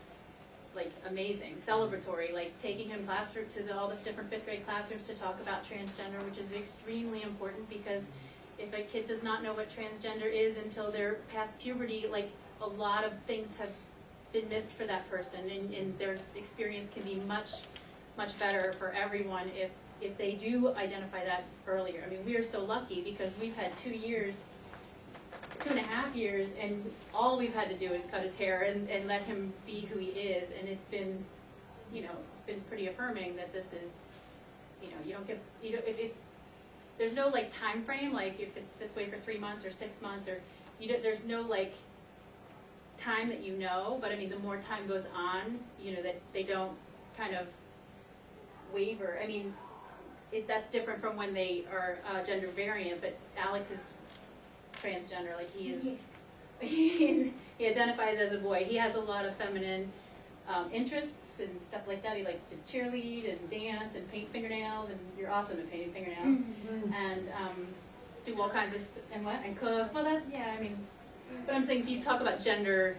like amazing, celebratory, like taking him to all the different 5th grade classrooms to talk about transgender, which is extremely important, because if a kid does not know what transgender is until they're past puberty, like a lot of things have been missed for that person, and their experience can be much better for everyone if they do identify that earlier. I mean, we are so lucky because we've had 2.5 years, and all we've had to do is cut his hair and let him be who he is, and it's been, it's been pretty affirming that this is, you don't get, if there's no like time frame, like if it's this way for 3 months or 6 months, or there's no like time that but I mean, the more time goes on, that they don't kind of waiver. I mean, that's different from when they are gender variant, but Alex is transgender. Like he identifies as a boy. He has a lot of feminine interests and stuff like that. He likes to cheerlead and dance and paint fingernails, and you're awesome at painting fingernails, and do all kinds of and cook. Well, I mean, but I'm saying if you talk about gender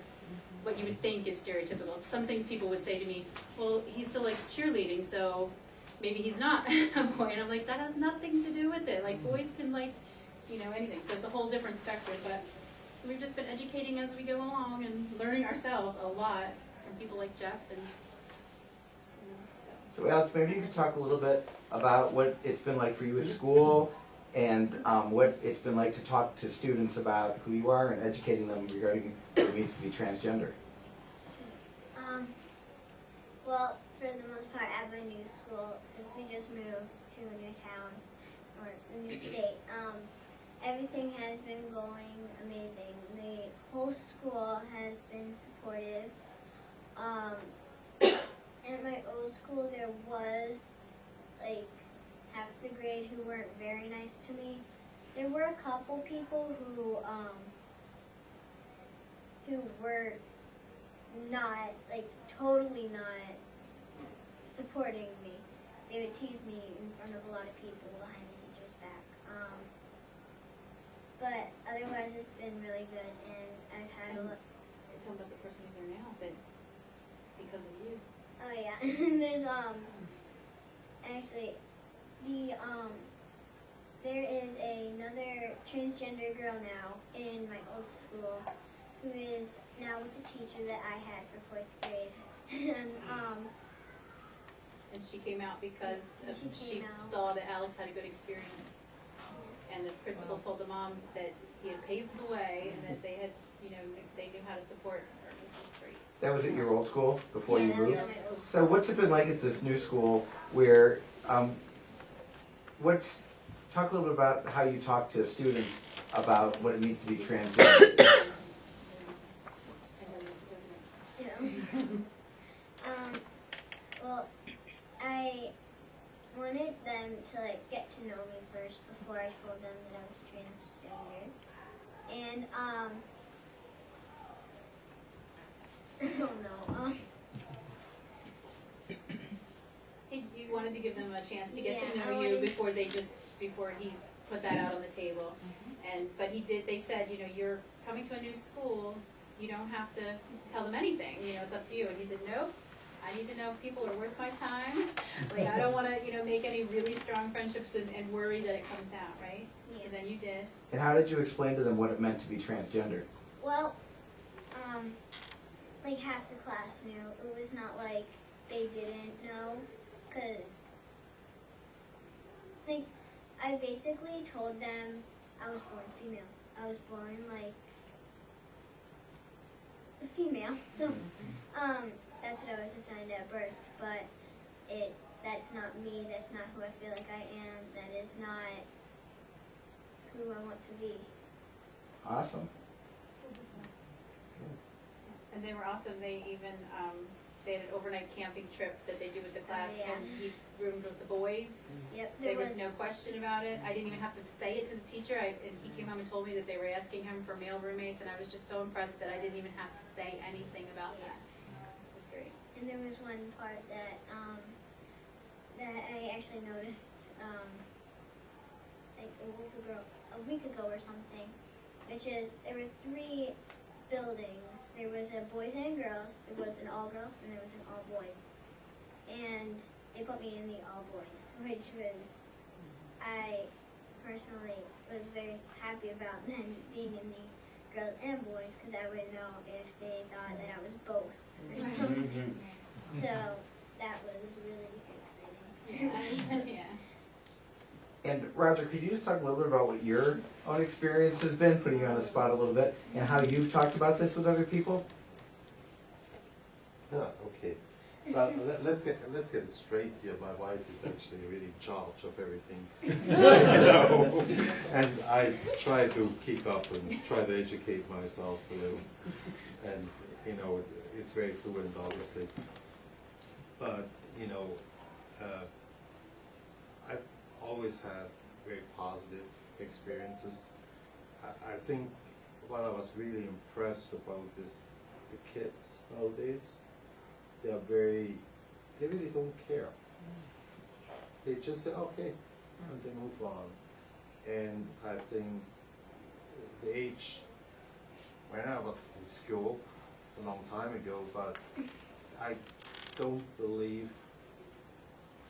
what you would think is stereotypical. Some things people would say to me, well, he still likes cheerleading, so maybe he's not a boy. And I'm like, that has nothing to do with it. Like, boys can like, you know, anything. So it's a whole different spectrum. But so we've just been educating as we go along and learning ourselves a lot from people like Jeff. And so Alex, maybe you could talk a little bit about what it's been like for you at school, and what it's been like to talk to students about who you are and educating them regarding what it means to be transgender. Well, for the most part, at my new school, since we just moved to a new town or a new state, everything has been going amazing. The whole school has been supportive. At my old school, there was like half the grade who weren't very nice to me. There were a couple people who were not, like, totally not supporting me. They would tease me in front of a lot of people behind the teacher's back. But otherwise, it's been really good, and I've had a lot. Tell about the person who's there now, but because of you. Oh yeah, there's actually there is another transgender girl now in my old school who is now with the teacher that I had for 4th grade. And she came out because she saw that Alex had a good experience. And the principal told the mom that he had paved the way and that they had, you know, they knew how to support her, which was great. That was at your old school before you moved? That was my old school. So what's it been like at this new school where, talk a little bit about how you talk to students about what it means to be transgender. Well, I wanted them to like get to know me first before I told them that I was transgender. And I don't know. You wanted to give them a chance to get to know you before he put that out on the table. But they said, you know, you're coming to a new school, you don't have to tell them anything, you know, it's up to you. And he said, nope, I need to know if people are worth my time. Like, I don't want to, you know, make any really strong friendships and worry that it comes out, right? Yeah. So then you did. And how did you explain to them what it meant to be transgender? Well, like half the class knew. It was not like they didn't know, because like I basically told them I was born female. I was born like a female, so that's what I was assigned at birth. But that's not me. That's not who I feel like I am. That is not who I want to be. Awesome. And they were awesome. They even they had an overnight camping trip that they do with the class, and he roomed with the boys. Yep. There was no question about it. I didn't even have to say it to the teacher. And he came home and told me that they were asking him for male roommates, and I was just so impressed that I didn't even have to say anything about that. It was great. And there was one part that that I actually noticed like a week ago or something, which is there were 3 buildings. There was a boys and girls, there was an all girls, and there was an all boys. And they put me in the all boys, which was, I personally was very happy about then being in the girls and boys, because I would know if they thought that I was both or something. So that was really exciting. Yeah. And Roger, could you just talk a little bit about what your own experience has been, putting you on the spot a little bit, and how you've talked about this with other people? Okay. Well, let's get it straight here. My wife is actually really in charge of everything, you know? And I try to keep up and try to educate myself a little. And you know, it's very fluent, obviously. But you know, I've always had very positive experiences. I think what I was really impressed about is the kids nowadays. They really don't care. They just say, okay, and they move on. And I think the age when I was in school, it's a long time ago, but I don't believe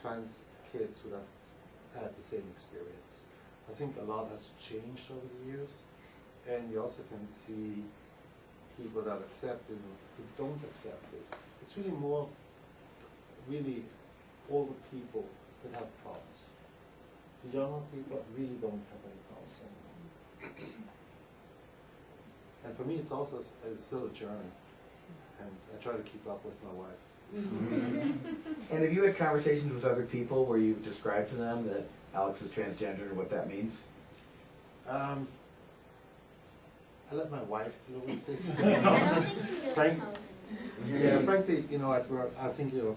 trans kids would have had the same experience. I think a lot has changed over the years, and you also can see people that accept it who don't accept it. It's really more, really older people that have problems. The younger people really don't have any problems anymore. And for me, it's also it's still a journey, and I try to keep up with my wife. And have you had conversations with other people where you describe to them that Alex is transgender and what that means? I let my wife deal with this, to be honest. Frankly, you know, at work, I think you're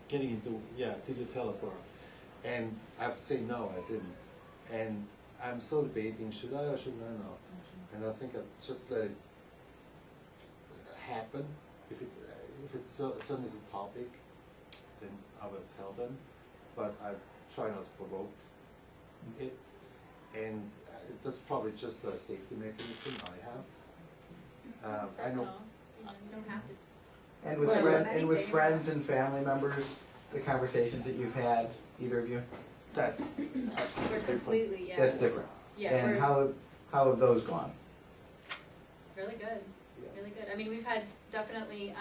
getting into, did you tell at work? And I have to say, no, I didn't. And I'm still debating, should I or should I not? And I think I just let it happen. If it's suddenly is a topic, then I will tell them. But I try not to provoke it. And that's probably just a safety mechanism I have. I know. You don't have to. And with friends and family members, the conversations that you've had, either of you? That's absolutely We're completely, yeah. That's different. Yeah, And how have those gone? Really good, really good. I mean, we've had definitely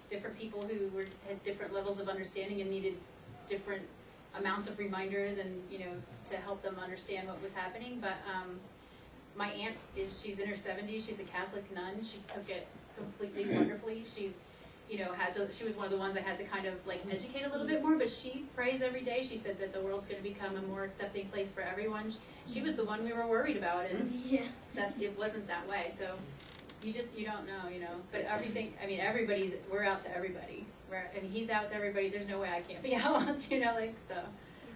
different people who had different levels of understanding and needed different amounts of reminders and, you know, to help them understand what was happening. But my aunt she's in her 70s. She's a Catholic nun. She took it completely wonderfully. She's, you know, she was one of the ones I had to kind of like educate a little bit more, but she prays every day. She said that the world's going to become a more accepting place for everyone. She was the one we were worried about, and that it wasn't that way. So you don't know, you know. But everything, I mean, we're out to everybody. And he's out to everybody. There's no way I can't be out, you know, like, so.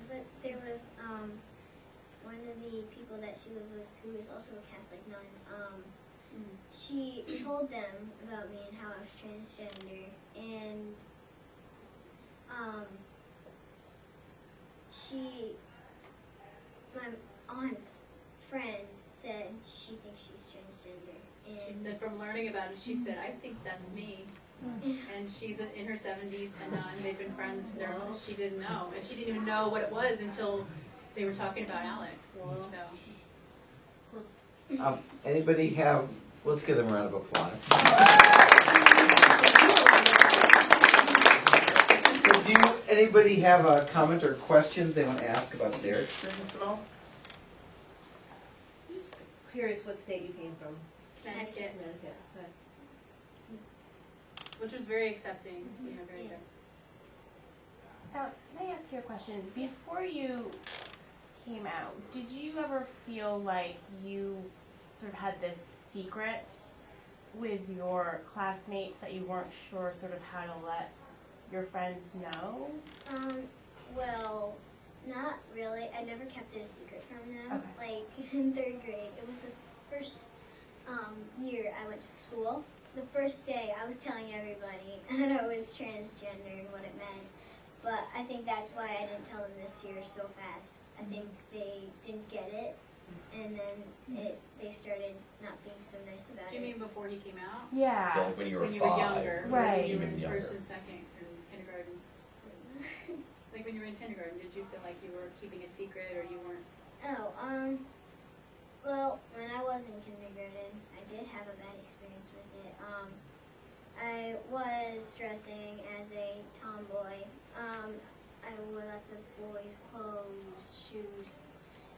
But there was one of the people that she lived with who is also a Catholic nun. She told them about me and how I was transgender, and my aunt's friend said she thinks she's transgender. And She said from learning about it, she said, I think that's me. And she's in her 70s, a nun. They've been friends. She didn't know, and she didn't even know what it was until they were talking about Alex. So. Anybody have? Let's give them a round of applause. So anybody have a comment or question they want to ask about their experience at all? Just curious what state you came from. Connecticut. Connecticut. Okay. Which was very accepting, you know, very good. Alex, can I ask you a question? Before you came out, did you ever feel like you sort of had this secret with your classmates that you weren't sure sort of how to let your friends know? Well, not really. I never kept it a secret from them. Okay. Like in 3rd grade, it was the first year I went to school. The first day I was telling everybody that I was transgender and what it meant. But I think that's why I didn't tell them this year so fast. I think they didn't get it, and then they started not being so nice about it. Do you mean before he came out? Yeah. Well, when you were When you 5, were younger. Right. When you were even in younger. 1st and 2nd in kindergarten. Like when you were in kindergarten, did you feel like you were keeping a secret or you weren't? Oh, well, when I was in kindergarten, I did have a bad experience with it. I was dressing as a tomboy. I wore lots of boys' clothes, shoes,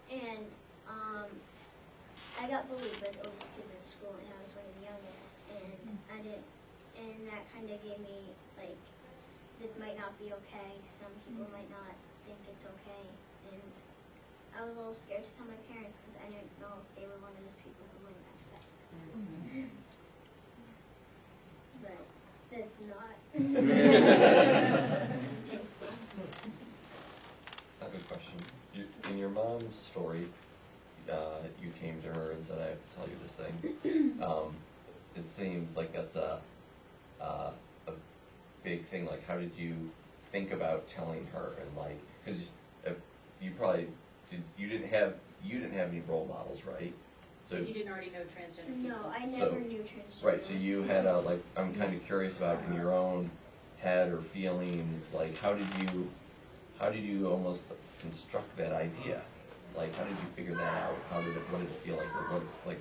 and I got bullied by the oldest kids in school, and I was one of the youngest, and that kind of gave me, like, this might not be okay, some people might not think it's okay, and I was a little scared to tell my parents because I didn't know if they were one of those people who wouldn't accept. But that's not. I have a question. In your mom's story, you came to her and said, I have to tell you this thing. It seems like that's a big thing. Like, how did you think about telling her? And like, because you probably you didn't have any role models, right? So You didn't already know transgender people? No, I So- never knew transgender. Right, so you had a, like, I'm kind of curious about in your own head or feelings, like, how did you almost construct that idea? Like, how did you figure that out? What did it feel like, or what, like,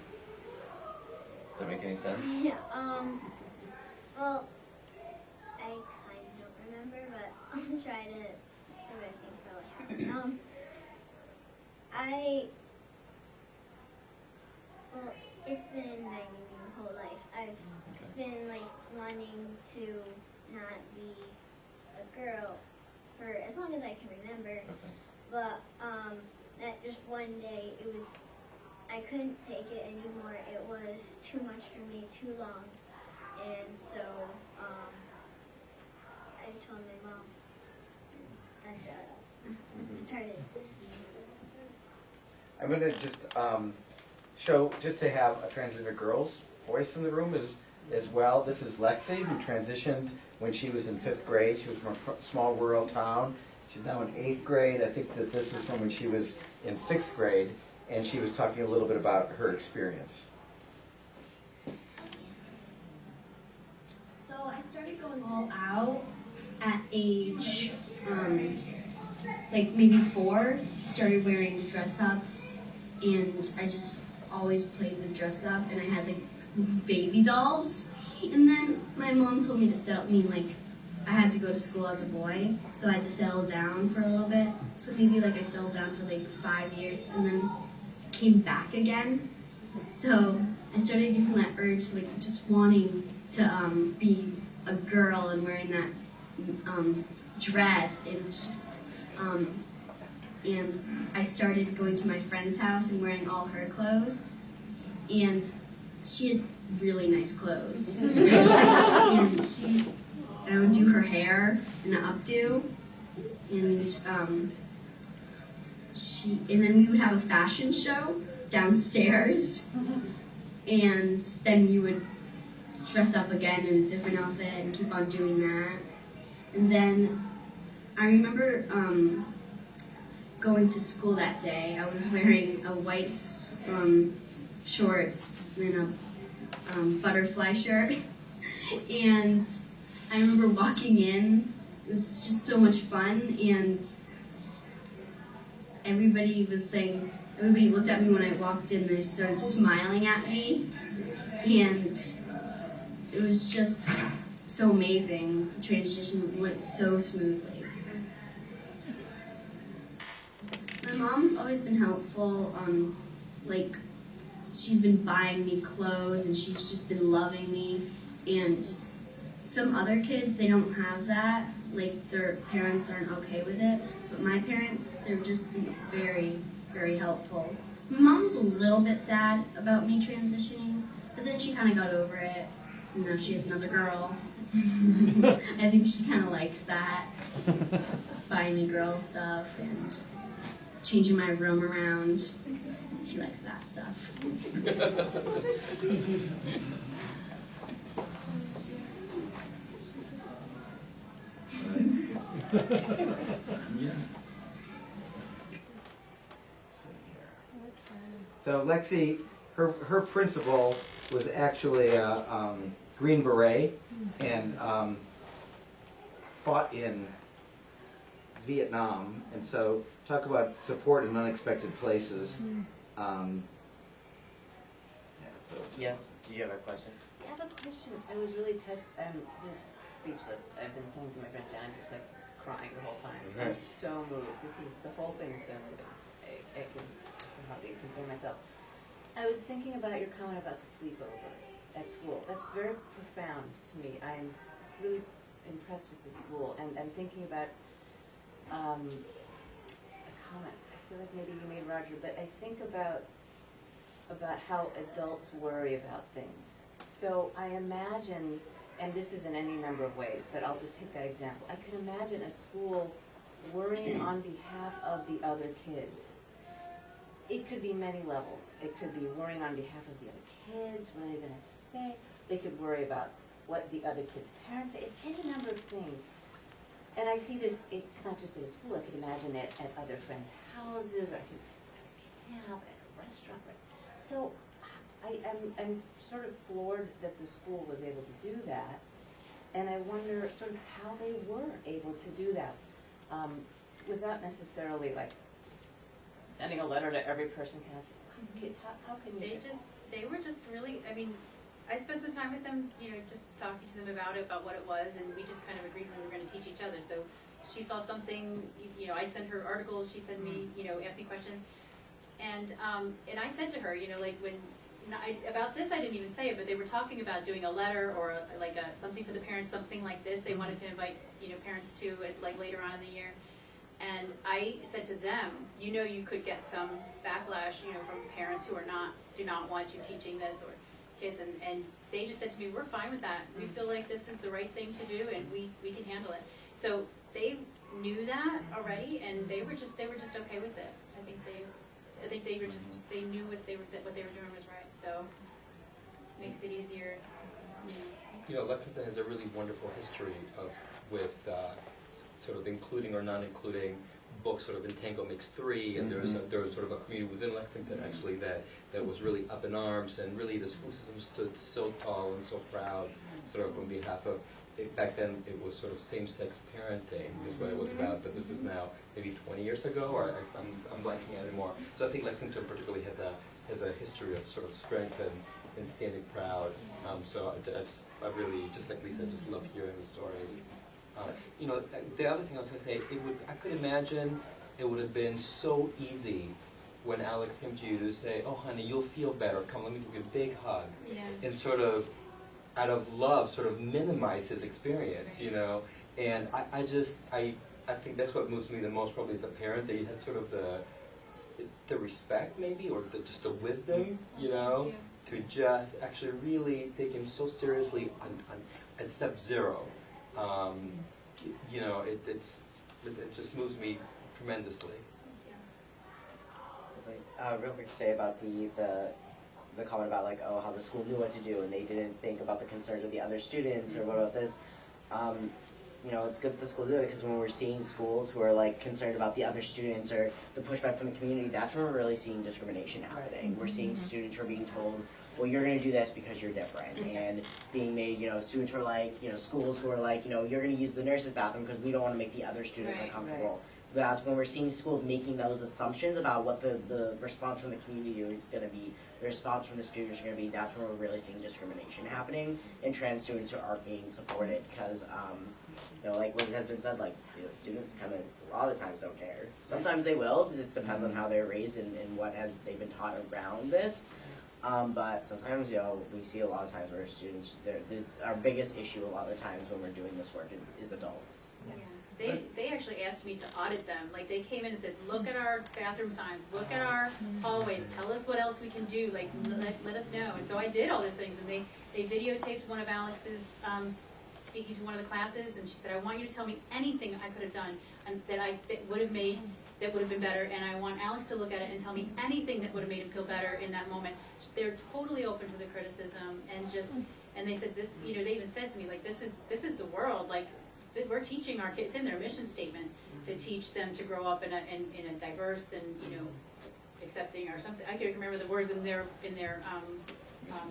does that make any sense? Yeah, well, I kind of don't remember, but I'll try to see what I think probably happened. Well, it's been nagging me my whole life. I've been, like, wanting to not be a girl for as long as I can remember. But, that just one day, I couldn't take it anymore. It was too much for me, too long. And so, I told my mom. That's how it started. I'm going to just show, just to have a transgender girl's voice in the room as well. This is Lexi, who transitioned when she was in 5th grade. She was from a small rural town. She's now in 8th grade. I think that this is from when she was in 6th grade, and she was talking a little bit about her experience. So I started going all out at age, like maybe 4. Started wearing dress up, and I just always played with dress up, and I had like baby dolls. And then my mom told me to settle, I had to go to school as a boy, so I had to settle down for a little bit. So maybe like I settled down for like 5 years, and then came back again. So I started getting that urge, like just wanting to be a girl and wearing that dress. It was just, and I started going to my friend's house and wearing all her clothes. And she had really nice clothes. And I would do her hair in an updo. And and then we would have a fashion show downstairs. And then you would dress up again in a different outfit and keep on doing that. And then I remember going to school that day. I was wearing a white shorts and a butterfly shirt. And I remember walking in. It was just so much fun, and everybody looked at me when I walked in. They started smiling at me, and it was just so amazing. The transition went so smoothly. My mom's always been helpful. She's been buying me clothes, and she's just been loving me. And some other kids, they don't have that. Like, their parents aren't okay with it. But my parents, they've just been very, very helpful. My mom's a little bit sad about me transitioning, but then she kind of got over it. And now she has another girl. I think she kind of likes that. Buying me girl stuff and changing my room around. She likes that stuff. So Lexi, her principal was actually a Green Beret and fought in Vietnam, and so talk about support in unexpected places. Yes, did you have a question? I have a question. I was really touched. I'm just speechless. I've been saying to my friend Jen, I'm just like crying the whole time. I'm so moved. The whole thing is so moving. I can hardly contain myself. I was thinking about your comment about the sleepover at school. That's very profound to me. I'm really impressed with the school, and I'm thinking about a comment. I feel like maybe you made, Roger, but I think about how adults worry about things. So I imagine, and this is in any number of ways, but I'll just take that example. I could imagine a school worrying on behalf of the other kids. It could be many levels. It could be worrying on behalf of the other kids, what are they going to say? They could worry about what the other kids' parents say. It's any number of things. And I see this, it's not just at a school. I could imagine it at other friends' houses, or I could at a camp, at a restaurant. So I'm sort of floored that the school was able to do that, and I wonder sort of how they were able to do that, without necessarily like sending a letter to every person. How can you? They were just really, I mean, I spent some time with them, you know, just talking to them about what it was, and we just kind of agreed we were going to teach each other. So she saw something, you know, I sent her articles, she sent me, you know, asked me questions, and I said to her, you know, like about this I didn't even say it, but they were talking about doing a letter or something for the parents, something like this. They wanted to invite, you know, parents to it like later on in the year. And I said to them, you know, you could get some backlash, you know, from parents who do not want you teaching this, or kids, and they just said to me, we're fine with that. We feel like this is the right thing to do, and we can handle it. So they knew that already, and they were just okay with it. I think they were just, they knew what they were doing was right. So it makes it easier. You know, Lexington has a really wonderful history with sort of including or not including books. Sort of Entangle Makes Three, and there was sort of a community within Lexington actually that was really up in arms, and really the school system stood so tall and so proud, sort of on behalf of. Back then it was sort of same-sex parenting is what it was about, but this is now maybe 20 years ago, or I'm blanking out anymore. So I think Lexington particularly has a history of sort of strength and standing proud. So I really, just like Lisa, I just love hearing the story. You know, the other thing I was going to say, I could imagine it would have been so easy when Alex came to you to say, oh honey, you'll feel better, come let me give you a big hug. Yeah. And sort of, out of love, sort of minimize his experience, you know. And I think that's what moves me the most probably as a parent, that you had sort of the respect maybe, or just the wisdom, you know, to just actually really take him so seriously at step zero. You know, it just moves me tremendously. Real quick to say about the comment about like, oh, how the school knew what to do and they didn't think about the concerns of the other students, or what about this. You know, it's good that the school did it, because when we're seeing schools who are like concerned about the other students or the pushback from the community, that's when we're really seeing discrimination happening. We're seeing students who are being told, well, you're going to do this because you're different, and being made, you know, students who are like, you know, schools who are like, you know, you're going to use the nurse's bathroom because we don't want to make the other students uncomfortable. That's when we're seeing schools making those assumptions about what the response from the community is going to be, the response from the students are going to be. That's when we're really seeing discrimination happening, and trans students who aren't being supported, because, you know, like what has been said, like, you know, students kind of, a lot of times don't care. Sometimes they will, it just depends on how they're raised and what they've been taught around this. But sometimes, you know, we see a lot of times where students, it's our biggest issue a lot of the times when we're doing this work is adults. Yeah. They actually asked me to audit them. Like, they came in and said, look at our bathroom signs, look at our hallways, tell us what else we can do, like, let us know. And so I did all those things, and they videotaped one of Alex's speaking to one of the classes, and she said, I want you to tell me anything I could have done and that would have been better, and I want Alex to look at it and tell me anything that would have made him feel better in that moment. They're totally open to the criticism, and they said this, you know, they even said to me, like, this is the world, like, we're teaching our kids in their mission statement to teach them to grow up in a diverse and, you know, accepting or something. I can't remember the words in their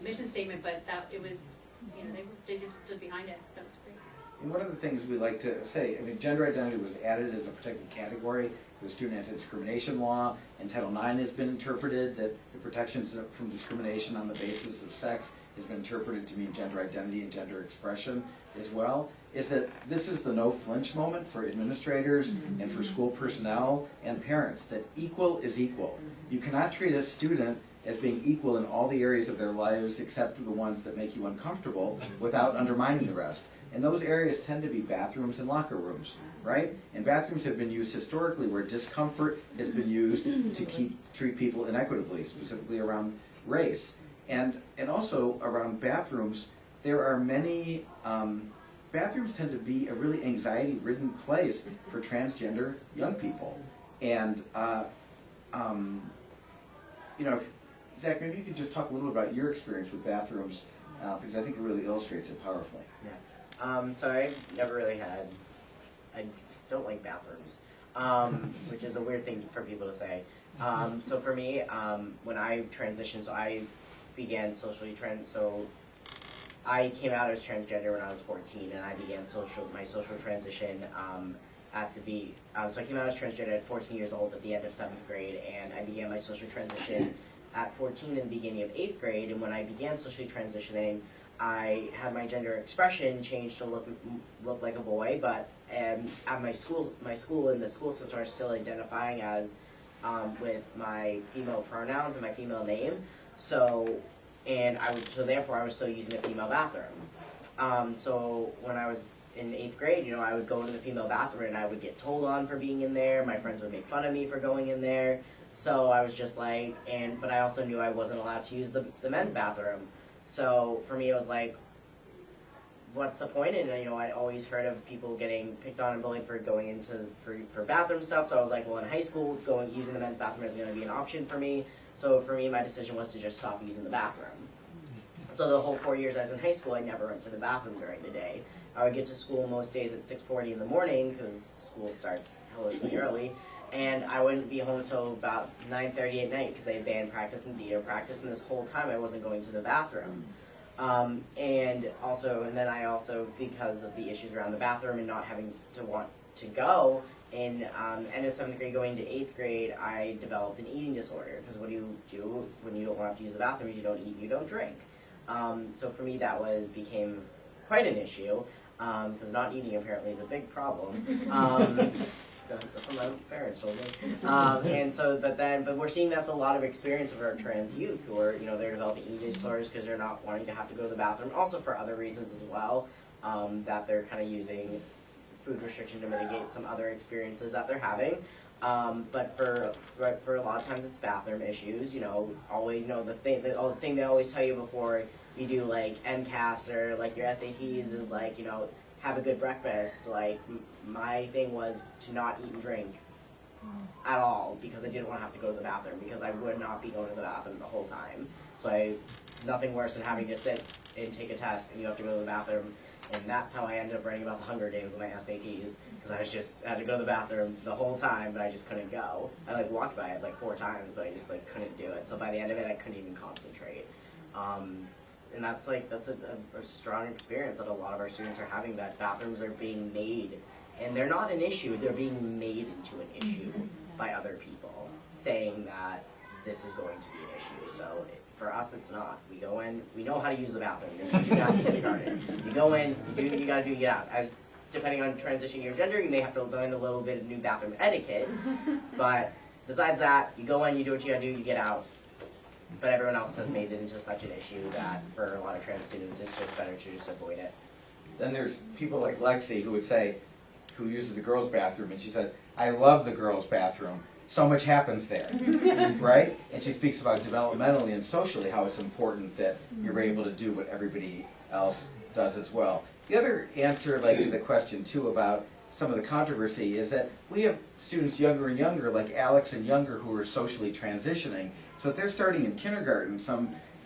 mission statement, but that it was, you know, they just stood behind it, so it's great. And one of the things we like to say, I mean, gender identity was added as a protected category. The Student Anti-Discrimination Law, and Title IX has been interpreted that the protections from discrimination on the basis of sex has been interpreted to mean gender identity and gender expression as well. Is that this is the no flinch moment for administrators and for school personnel and parents, that equal is equal. You cannot treat a student as being equal in all the areas of their lives except for the ones that make you uncomfortable without undermining the rest. And those areas tend to be bathrooms and locker rooms, right? And bathrooms have been used historically where discomfort has been used to treat people inequitably, specifically around race. And also around bathrooms, there are many, bathrooms tend to be a really anxiety-ridden place for transgender young people. And, you know, Zach, maybe you could just talk a little about your experience with bathrooms, because I think it really illustrates it powerfully. Yeah. So I never really had, I don't like bathrooms, which is a weird thing for people to say. So for me, when I transitioned, so I began socially so I came out as transgender when I was 14, and I began my social transition so I came out as transgender at 14 years old at the end of 7th grade, and I began my social transition at 14 in the beginning of 8th grade. And when I began socially transitioning, I had my gender expression change to look like a boy, but at my school and the school system are still identifying as with my female pronouns and my female name. So therefore I was still using a female bathroom. So when I was in 8th grade, I would go into the female bathroom and I would get told on for being in there. My friends would make fun of me for going in there. So I was just like, but I also knew I wasn't allowed to use the men's bathroom. So for me, it was like, what's the point? And I'd always heard of people getting picked on and bullied for going for bathroom stuff. So I was like, well, in high school, using the men's bathroom isn't going to be an option for me. So for me, my decision was to just stop using the bathroom. So the whole 4 years I was in high school, I never went to the bathroom during the day. I would get to school most days at 6:40 in the morning because school starts hellishly early, and I wouldn't be home until about 9:30 at night because they banned practice and theater practice, and this whole time I wasn't going to the bathroom. And then I also, because of the issues around the bathroom and not having to want to go, in end of 7th grade going to 8th grade, I developed an eating disorder, because what do you do when you don't have to use the bathroom? You don't eat, you don't drink. So for me that became quite an issue, because not eating apparently is a big problem. That's what my parents told me. But we're seeing that's a lot of experience of our trans youth who are, they're developing eating disorders because they're not wanting to have to go to the bathroom. Also for other reasons as well, that they're kind of using food restriction to mitigate some other experiences that they're having. But for a lot of times it's bathroom issues. Always the thing they always tell you before you do like MCAS or like your SATs is like, have a good breakfast. Like my thing was to not eat and drink at all because I didn't want to have to go to the bathroom, because I would not be going to the bathroom the whole time. So nothing worse than having to sit and take a test and you have to go to the bathroom. And that's how I ended up writing about the Hunger Games with my SATs, because I had to go to the bathroom the whole time, but I just couldn't go. I walked by it 4 times, but I just couldn't do it. So by the end of it, I couldn't even concentrate. And that's a strong experience that a lot of our students are having, that bathrooms are being made, and they're not an issue, they're being made into an issue by other people, saying that this is going to be an issue. So for us, it's not. We go in, we know how to use the bathroom. They teach you that in kindergarten. You go in, you gotta do it out. Depending on transitioning your gender, you may have to learn a little bit of new bathroom etiquette, but besides that, you go in, you do what you gotta do, you get out. But everyone else has made it into such an issue that for a lot of trans students, it's just better to just avoid it. Then there's people like Lexi who uses the girls' bathroom, and she says, I love the girls' bathroom. So much happens there, right? And she speaks about developmentally and socially how it's important that you're able to do what everybody else does as well. The other answer, to the question too about some of the controversy, is that we have students younger and younger, like Alex and younger, who are socially transitioning. So if they're starting in kindergarten,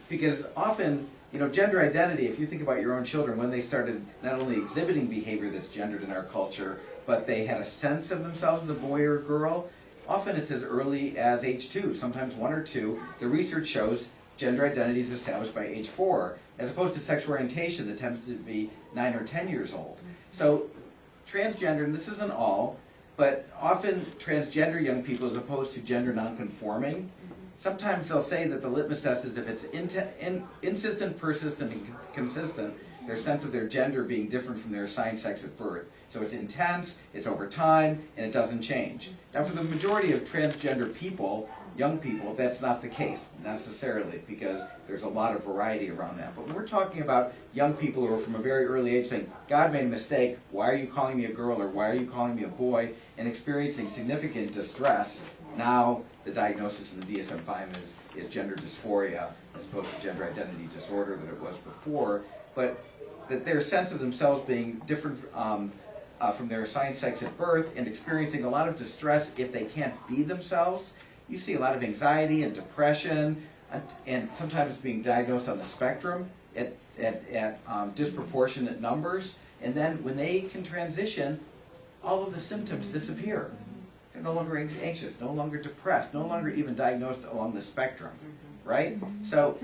because often, gender identity, if you think about your own children, when they started not only exhibiting behavior that's gendered in our culture, but they had a sense of themselves as a boy or a girl, often it's as early as age 2, sometimes 1 or 2. The research shows gender identity is established by age 4, as opposed to sexual orientation that tends to be 9 or 10 years old. So transgender, and this isn't all, but often transgender young people, as opposed to gender nonconforming, sometimes they'll say that the litmus test is if it's insistent, persistent, and consistent, their sense of their gender being different from their assigned sex at birth. So it's intense, it's over time, and it doesn't change. Now for the majority of transgender people, young people, that's not the case necessarily, because there's a lot of variety around that. But when we're talking about young people who are from a very early age saying, God made a mistake, why are you calling me a girl, or why are you calling me a boy, and experiencing significant distress, now the diagnosis in the DSM-5 is gender dysphoria as opposed to gender identity disorder that it was before, but that their sense of themselves being different from their assigned sex at birth and experiencing a lot of distress if they can't be themselves. You see a lot of anxiety and depression, and sometimes being diagnosed on the spectrum at disproportionate numbers. And then when they can transition, all of the symptoms disappear. They're no longer anxious, no longer depressed, no longer even diagnosed along the spectrum, right? So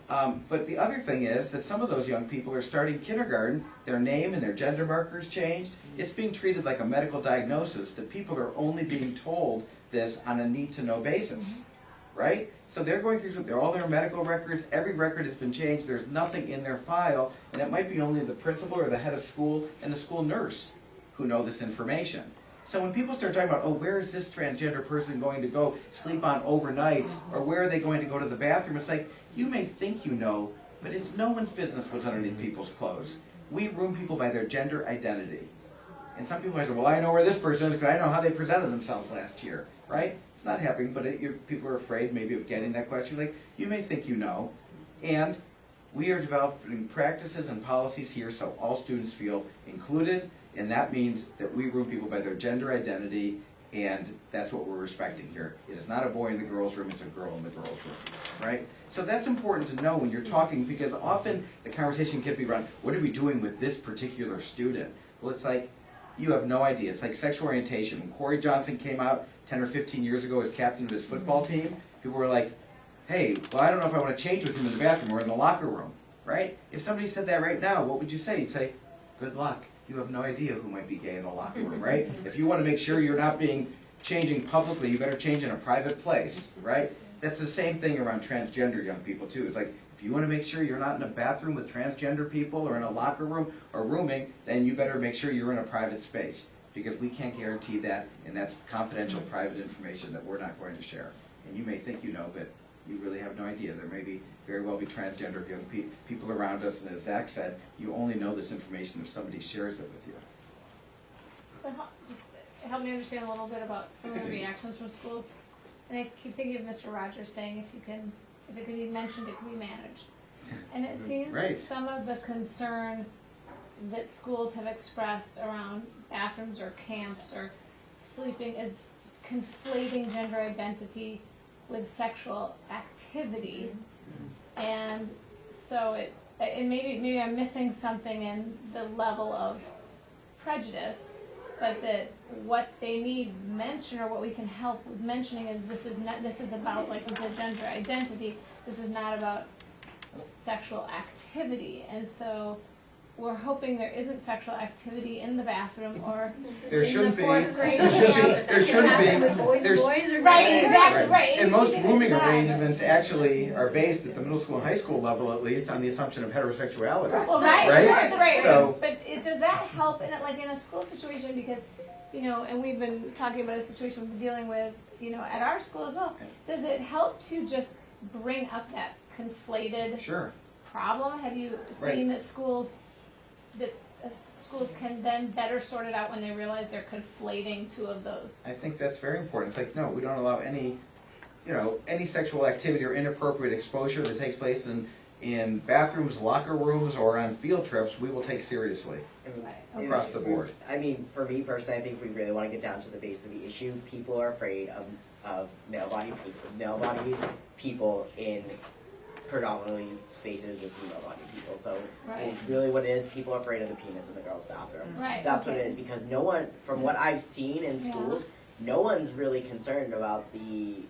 But the other thing is that some of those young people are starting kindergarten, their name and their gender markers changed. It's being treated like a medical diagnosis, that people are only being told this on a need-to-know basis, right? So they're going through all their medical records, every record has been changed, there's nothing in their file, and it might be only the principal or the head of school and the school nurse who know this information. So when people start talking about, oh, where is this transgender person going to go sleep on overnight, or where are they going to go to the bathroom, it's like, you may think you know, but it's no one's business what's underneath people's clothes. We room people by their gender identity. And some people might say, well, I know where this person is because I know how they presented themselves last year, right? It's not happening, but people are afraid maybe of getting that question. Like, you may think you know. And we are developing practices and policies here so all students feel included, and that means that we room people by their gender identity, and that's what we're respecting here. It is not a boy in the girls' room, it's a girl in the girls' room, right? So that's important to know when you're talking, because often the conversation can be around, what are we doing with this particular student? Well, it's like, you have no idea. It's like sexual orientation. When Corey Johnson came out 10 or 15 years ago as captain of his football team, people were like, hey, well, I don't know if I want to change with him in the bathroom or in the locker room, right? If somebody said that right now, what would you say? You'd say, good luck. You have no idea who might be gay in the locker room, right? If you want to make sure you're not changing publicly, you better change in a private place, right? That's the same thing around transgender young people, too. It's like, if you want to make sure you're not in a bathroom with transgender people or in a locker room or rooming, then you better make sure you're in a private space, because we can't guarantee that, and that's confidential private information that we're not going to share. And you may think you know, but you really have no idea. There may very well be transgender young people around us, and as Zach said, you only know this information if somebody shares it with you. So just help me understand a little bit about some of the reactions from schools. And I keep thinking of Mr. Rogers saying if it can be mentioned, it can be managed. And it seems that some of the concern that schools have expressed around bathrooms or camps or sleeping is conflating gender identity with sexual activity. And so and maybe I'm missing something in the level of prejudice, but that what they need mention, or what we can help with mentioning, is this is about, like you said, gender identity. This is not about sexual activity. And so we're hoping there isn't sexual activity in the bathroom or there in shouldn't the fourth grade there should camp. There shouldn't be. Boys are right, exactly, right. And most rooming arrangements actually are based at the middle school and high school level, at least, on the assumption of heterosexuality. Well, right, right? Of course, right. So, but does that help in a school situation? Because, and we've been talking about a situation we've been dealing with, at our school as well. Does it help to just bring up that conflated problem? Have you seen that schools can then better sort it out when they realize they're conflating two of those? I think that's very important. It's like, no, we don't allow any sexual activity or inappropriate exposure that takes place in bathrooms, locker rooms, or on field trips. We will take seriously across the board. I mean, for me personally, I think we really want to get down to the base of the issue. People are afraid of male-bodied people in predominantly spaces with female-bodied people. So it's really what it is. People are afraid of the penis in the girls' bathroom. Right. That's what it is, because no one, from what I've seen in schools, no one's really concerned about the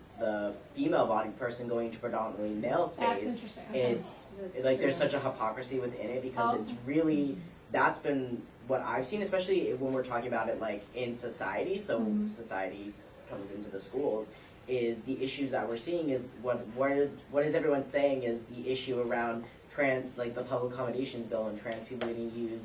female-bodied person going to predominantly male space. That's interesting. It's like there's such a hypocrisy within it, because it's really, that's been what I've seen, especially when we're talking about it like in society. So society comes into the schools. Is the issues that we're seeing is what is everyone saying is the issue around the public accommodations bill and trans people getting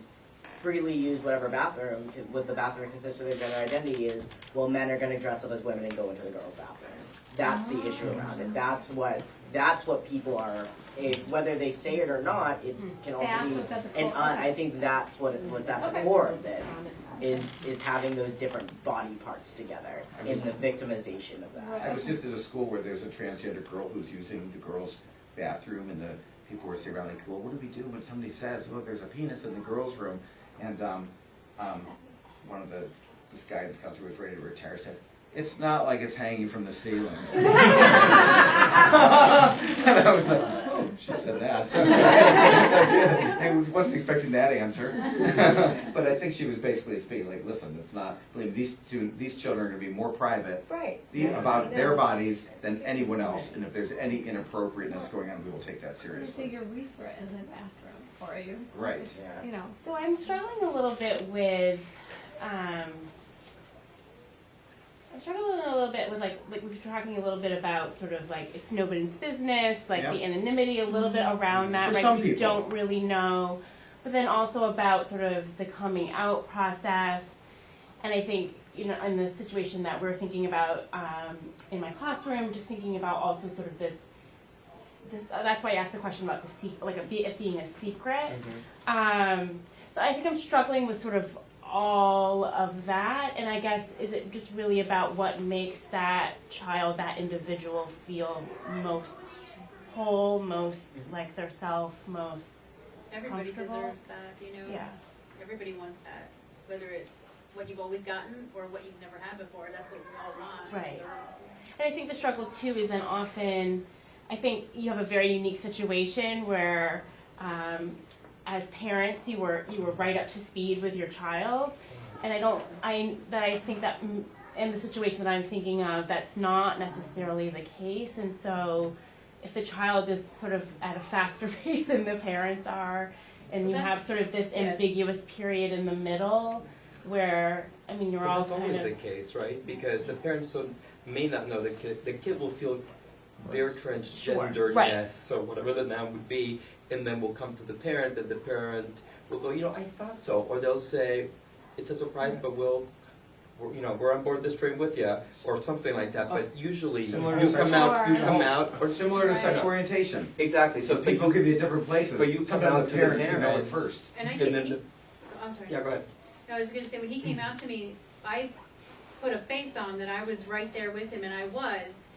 freely use whatever bathroom with the bathroom consistent with their gender identity is, well, men are going to dress up as women and go into the girls' bathroom. That's the issue around it. That's what people are, whether they say it or not, it can also be, and I think that's what's at the core of this. Is having those different body parts together in the victimization of that. I was just at a school where there's a transgender girl who's using the girls' bathroom, and the people were sitting around like, well, what do we do when somebody says, look, there's a penis in the girls' room? And one of this guidance counselor was ready to retire, said, it's not like it's hanging from the ceiling. And I was like, oh, she said that. So I wasn't expecting that answer. But I think she was basically speaking like, listen, it's not, believe me, these children are going to be more private about their bodies than anyone else. And if there's any inappropriateness going on, we will take that So seriously. your urethra is in bathroom for you. Right. You know. So I'm struggling a little bit with, I'm struggling a little bit with like we were talking a little bit about sort of like it's nobody's business, like the anonymity a little bit around that, For right? some You people. don't really know. But then also about sort of the coming out process. And I think, you know, in the situation that we're thinking about in my classroom, just thinking about also sort of this that's why I asked the question about the it being a secret. So I think I'm struggling with sort of all of that, and I guess is it just really about what makes that child, that individual, feel most whole, most like their self, most Everybody comfortable? deserves that, you know. Yeah. Everybody wants that, whether it's what you've always gotten or what you've never had before. That's what we all want. Right. So, And I think the struggle too is then often, I think you have a very unique situation where, as parents, you were right up to speed with your child, and I think that in the situation that I'm thinking of, that's not necessarily the case, and so if the child is sort of at a faster pace than the parents are, and you have sort of this ambiguous period in the middle where, I mean, you're But all that's kind always of the case, right? Because the parents may not know the kid. The kid will feel their transgenderness or whatever the noun would be, and then will come to the parent, and the parent will go, you know, I thought so. Or they'll say, it's a surprise, but we're on board this train with you, or something like that. But usually, you come out, or similar to sexual orientation. Exactly. So people could be at different places. But you come out to the parent can know it parents first. And I then think I'm sorry. Yeah, go ahead. No, I was going to say, when he came out to me, I put a face on that I was right there with him, and I was,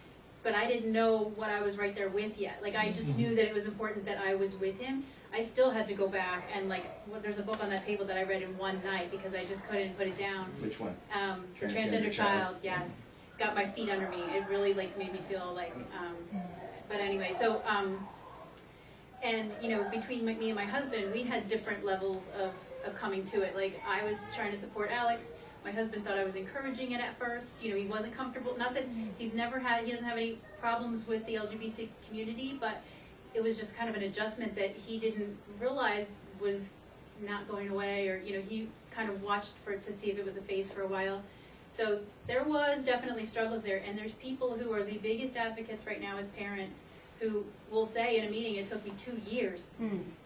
but I didn't know what I was right there with yet. Like, I just knew that it was important that I was with him. I still had to go back and, like, there's a book on that table that I read in one night because I just couldn't put it down. Which one? The Transgender Child, yes. Got my feet under me. It really, like, made me feel like, but anyway, so, and, you know, between me and my husband, we had different levels of coming to it. Like, I was trying to support Alex. My husband thought I was encouraging it at first. You know, he wasn't comfortable. Not that he doesn't have any problems with the LGBT community, but it was just kind of an adjustment that he didn't realize was not going away, or, you know, he kind of watched for it to see if it was a phase for a while. So there was definitely struggles there, and there's people who are the biggest advocates right now as parents who will say in a meeting, it took me 2 years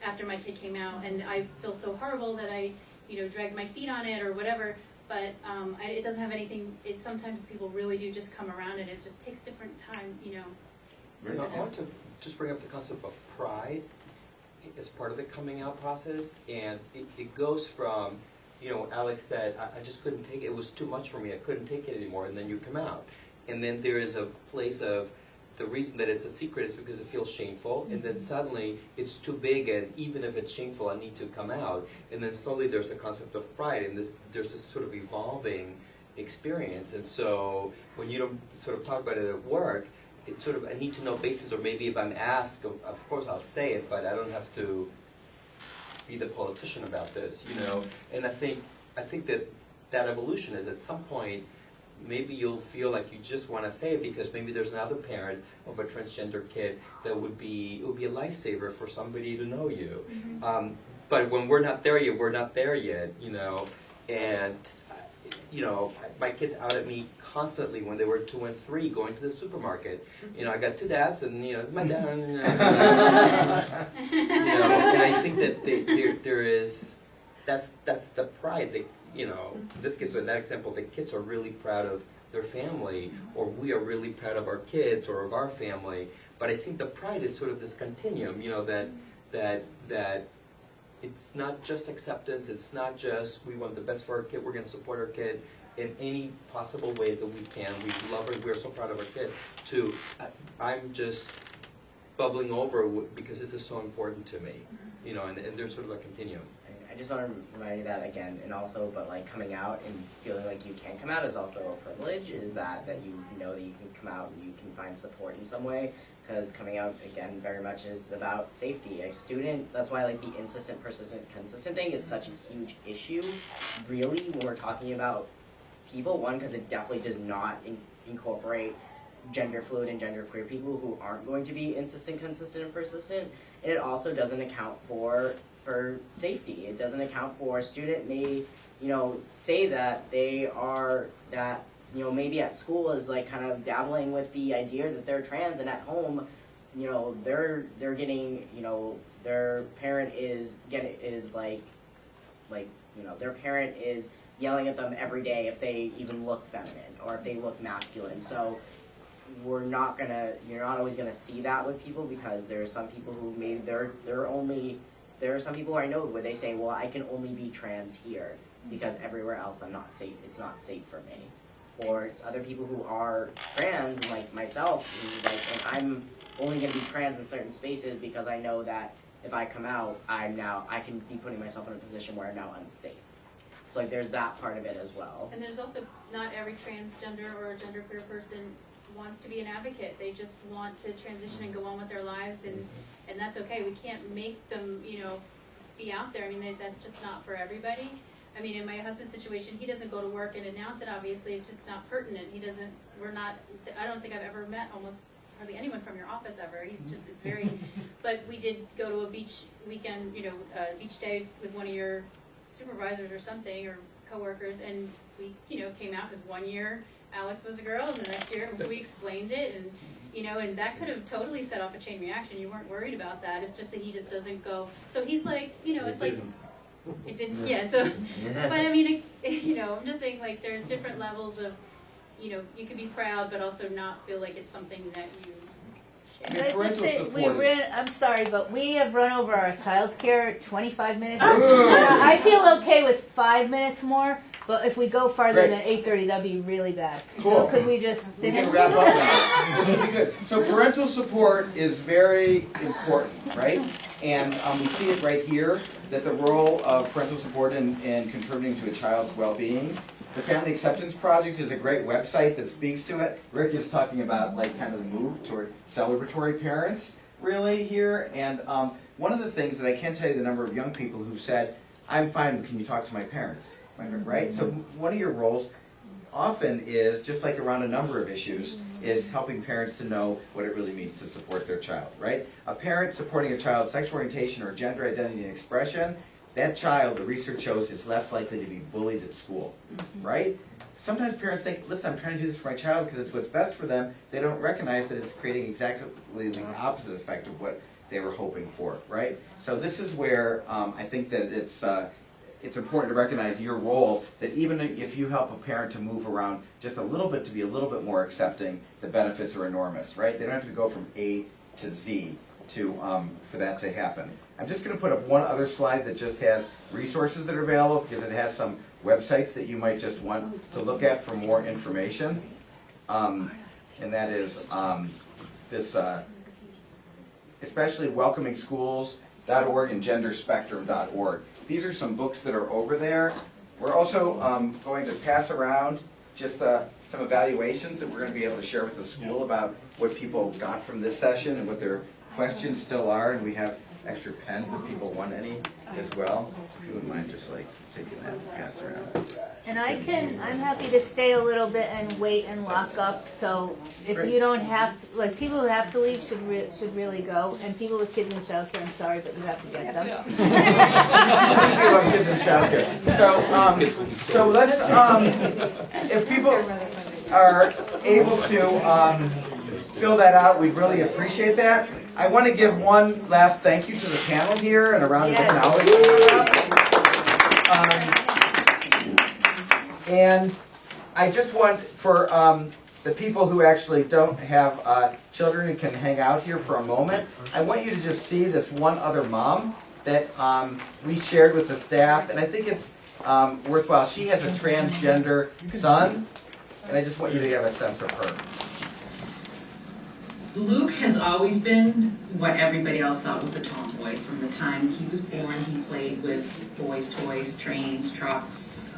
after my kid came out, and I feel so horrible that I, you know, dragged my feet on it or whatever. But it doesn't have anything. Sometimes people really do just come around it. It just takes different time, you know. Now, I want to just bring up the concept of pride as part of the coming out process, and it goes from, you know, Alex said, I just couldn't take it. It was too much for me. I couldn't take it anymore. And then you come out, and then there is a place of the reason that it's a secret is because it feels shameful, and then suddenly it's too big, and even if it's shameful, I need to come out. And then slowly there's a concept of pride, and there's this sort of evolving experience. And so when you don't sort of talk about it at work, it's sort of a need-to-know basis, or maybe if I'm asked, of course I'll say it, but I don't have to be the politician about this, you know. And I think that evolution is at some point, maybe you'll feel like you just want to say it because maybe there's another parent of a transgender kid that it would be a lifesaver for somebody to know you. But when we're not there yet, you know. And, you know, my kids out at me constantly when they were 2 and 3 going to the supermarket. You know, I got 2 dads, and, you know, it's my dad. You know, and I think that there is, that's the pride that, you know, in this case, with that example, the kids are really proud of their family, or we are really proud of our kids or of our family. But I think the pride is sort of this continuum, you know, that it's not just acceptance, it's not just we want the best for our kid, we're going to support our kid in any possible way that we can. We love her, we're so proud of our kid, to I'm just bubbling over because this is so important to me, you know, and there's sort of a continuum. I just want to remind you that again, and also, but like coming out and feeling like you can come out is also a privilege. Is that you know that you can come out and you can find support in some way. Because coming out again very much is about safety. A student, that's why like the insistent, persistent, consistent thing is such a huge issue. Really, when we're talking about people, one, because it definitely does not incorporate gender fluid and gender queer people who aren't going to be insistent, consistent, and persistent. And it also doesn't account for safety. It doesn't account for a student may, say that they are, that, maybe at school is like kind of dabbling with the idea that they're trans, and at home, they're getting, their parent is their parent is yelling at them every day if they even look feminine or if they look masculine. So you're not always gonna see that with people, because there are some people who maybe there are some people I know where they say, well, I can only be trans here because everywhere else I'm not safe. It's not safe for me. Or it's other people who are trans, like myself, who's like, and I'm only gonna be trans in certain spaces because I know that if I come out, I can be putting myself in a position where I'm now unsafe. So like there's that part of it as well. And there's also, not every transgender or genderqueer person wants to be an advocate. They just want to transition and go on with their lives, and that's okay. We can't make them, be out there. I mean, that's just not for everybody. I mean, in my husband's situation, he doesn't go to work and announce it, obviously. It's just not pertinent. I don't think I've ever met almost hardly anyone from your office ever. It's very, but we did go to a beach weekend, beach day with one of your supervisors or something, or coworkers, and we, came out because one year Alex was a girl, and the next year, so we explained it, and and that could have totally set off a chain reaction. You weren't worried about that. It's just that he just doesn't go. So he's like, it's like, it didn't, yeah, so, but I mean, I'm just saying, like, there's different levels of, you can be proud, but also not feel like it's something that you share. Can I just say, I'm sorry, but we have run over our child's care 25 minutes. Ooh. I feel okay with 5 minutes more, but if we go farther Great. than 8:30, that'd be really bad. Cool. So could we just We finish? can wrap up now. This will be good. So parental support is very important, right? And we see it right here, that the role of parental support in contributing to a child's well-being. The Family Acceptance Project is a great website that speaks to it. Rick is talking about like kind of the move toward celebratory parents really here. And one of the things that I can't tell you the number of young people who said, I'm fine, can you talk to my parents? Right? So one of your roles often is, just like around a number of issues, is helping parents to know what it really means to support their child, right? A parent supporting a child's sexual orientation or gender identity and expression, that child, the research shows, is less likely to be bullied at school, right? Sometimes parents think, listen, I'm trying to do this for my child because it's what's best for them. They don't recognize that it's creating exactly the opposite effect of what they were hoping for, right? So this is where I think that it's important to recognize your role, that even if you help a parent to move around just a little bit, to be a little bit more accepting, the benefits are enormous, right? They don't have to go from A to Z for that to happen. I'm just going to put up one other slide that just has resources that are available, because it has some websites that you might just want to look at for more information. And that is this, especially welcomingschools.org and genderspectrum.org. These are some books that are over there. We're also going to pass around just some evaluations that we're going to be able to share with the school about what people got from this session and what their questions still are. And we have extra pens if people want any as well. If you wouldn't mind just like taking that and pass around. And I'm happy to stay a little bit and wait and lock up. So if you don't have to, like people who have to leave should really go. And people with kids in childcare, I'm sorry, but you have to get them. I do love kids in childcare. So let's, if people are able to fill that out, we'd really appreciate that. I want to give one last thank you to the panel here and a round of acknowledgement. And I just want, for the people who actually don't have children and can hang out here for a moment, I want you to just see this one other mom that we shared with the staff, and I think it's worthwhile. She has a transgender son, and I just want you to have a sense of her. Luke has always been what everybody else thought was a tomboy. From the time he was born, he played with boys' toys, trains, trucks,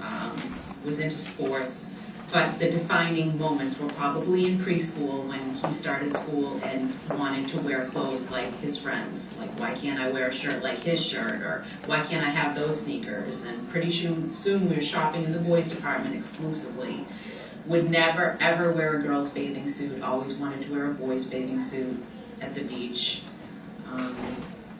was into sports. But the defining moments were probably in preschool when he started school and wanted to wear clothes like his friends. Like, why can't I wear a shirt like his shirt? Or why can't I have those sneakers? And pretty soon we were shopping in the boys' department exclusively. Would never, ever wear a girl's bathing suit. Always wanted to wear a boy's bathing suit at the beach.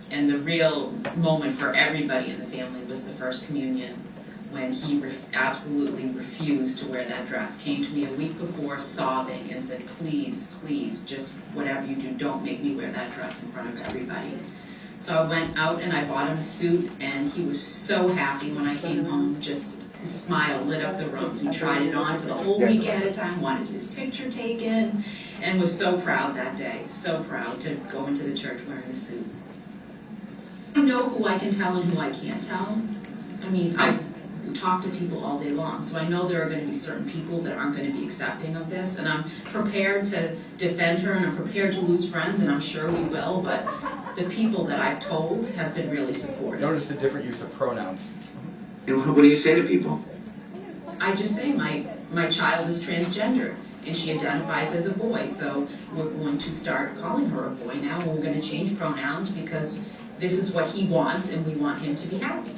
And the real moment for everybody in the family was the first communion, when he absolutely refused to wear that dress. Came to me a week before sobbing and said, please, please, just whatever you do, don't make me wear that dress in front of everybody. So I went out and I bought him a suit, and he was so happy when I came home. Just his smile lit up the room. He tried it on for the whole week at a time, wanted his picture taken, and was so proud that day, so proud to go into the church wearing a suit. I know who I can tell and who I can't tell. I mean, I talk to people all day long, so I know there are going to be certain people that aren't going to be accepting of this, and I'm prepared to defend her, and I'm prepared to lose friends, and I'm sure we will, but the people that I've told have been really supportive. Notice the different use of pronouns. And what do you say to people? I just say my child is transgender, and she identifies as a boy, so we're going to start calling her a boy now, and we're going to change pronouns because this is what he wants, and we want him to be happy.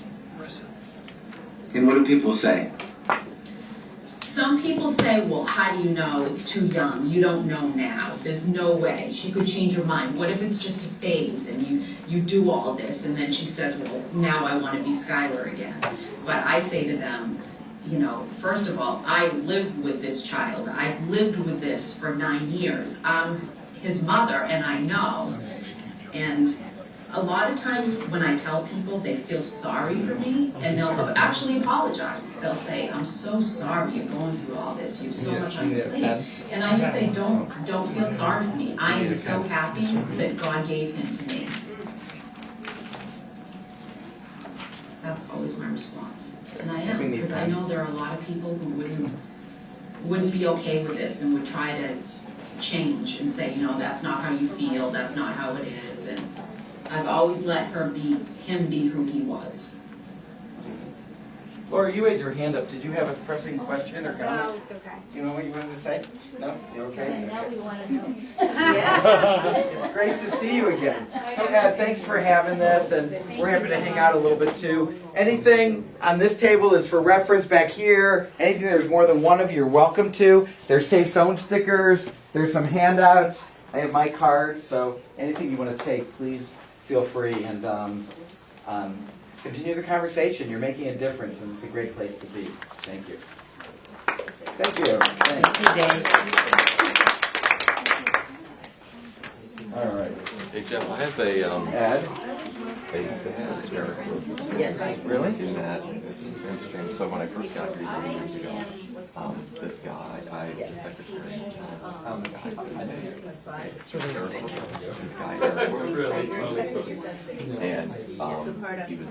And what do people say? Some people say, well, how do you know? It's too young. You don't know now. There's no way. She could change her mind. What if it's just a phase and you do all this and then she says, well, now I want to be Skylar again. But I say to them, you know, first of all, I lived with this child. I've lived with this for 9 years. I'm his mother, and I know. And a lot of times when I tell people, they feel sorry for me, and they'll actually apologize. They'll say, I'm so sorry you're going through all this. You have so much on your plate. And I just say, don't feel sorry for me. I am so happy that God gave him to me. That's always my response. And I am, because I know there are a lot of people who wouldn't be okay with this and would try to change and say, you know, that's not how you feel, that's not how it is. And I've always let him be who he was. Laura, you had your hand up. Did you have a pressing question or comment? No, it's okay. Do you know what you wanted to say? No? You're okay? Now we want to know. It's great to see you again. So Ed, thanks for having this, and we're happy to hang out a little bit too. Anything on this table is for reference back here. Anything there's more than one of you, you're welcome to. There's Safe Zone stickers. There's some handouts. I have my card, so anything you want to take, please feel free, and continue the conversation. You're making a difference, and it's a great place to be. Thank you. Thank you. Thank you, Dave. All right. Hey, Jeff, I have a, Ed? Really? In that, this is interesting. So when I first got here years ago, this guy, the secretary, this guy, and he was,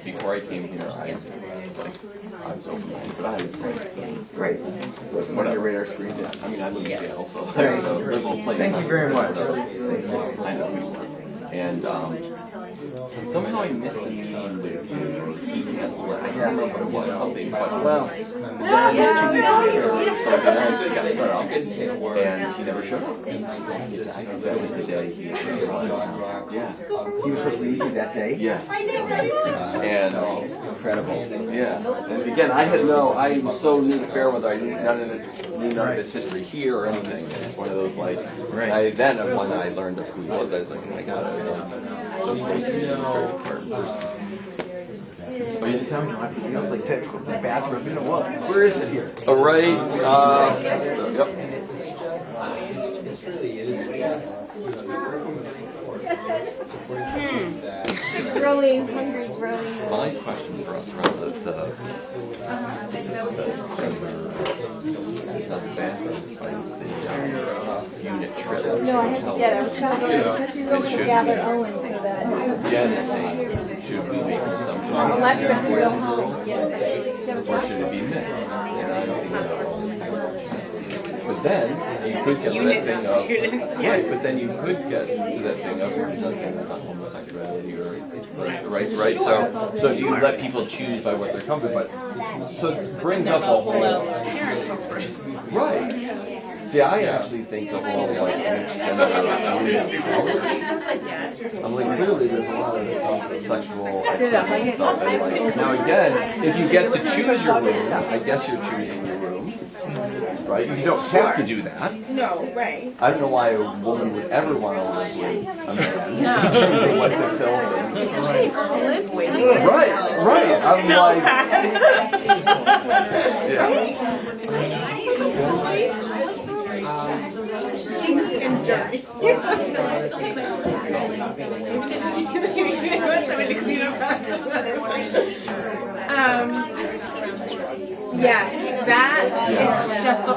before I came here, I was open-minded, but I was like, great. What on your radar screen? I mean, I live in Seattle, so there's a liberal place. Thank you very much. I know we were. And somehow I missed the meeting with him, or he has left. I can't remember what it was, something, but and he never showed up. That was the day he yeah. He was supposed to meet you that day? Yeah. And incredible. Yeah. And again, I was so new to Fairweather, I knew none of his history here or anything. It's one of those like, when I learned of who he was, I was like, oh my god, so close to being Oh, you tell me, it feels like the bathroom. You know what? Where is it here? Right. Yep. Growing hungry, growing. My question for us around the bathrooms, but it's the unit trip. No, I had to get it. I was trying to go because we were going to gather Owen so that. Jen is saying, should we make an assumption? Alexa can go home. Or should it be missed? And I don't think but then you could get to that thing of students, yeah. right. But then you could get to that thing of presenting about homosexuality or right. So if you let people choose by what they're comfortable with, so it brings up a whole right. See, I actually think the whole like mixed gender I'm like, clearly there's a lot of sexual activity stuff. And like, now again, if you get to choose your room, I guess you're choosing your room, right? You don't have to do that. No, right. I don't know why a woman would ever want to live with a man in terms of what they're filming. Right. I'm like, yeah. And dirty. Yes, that is just the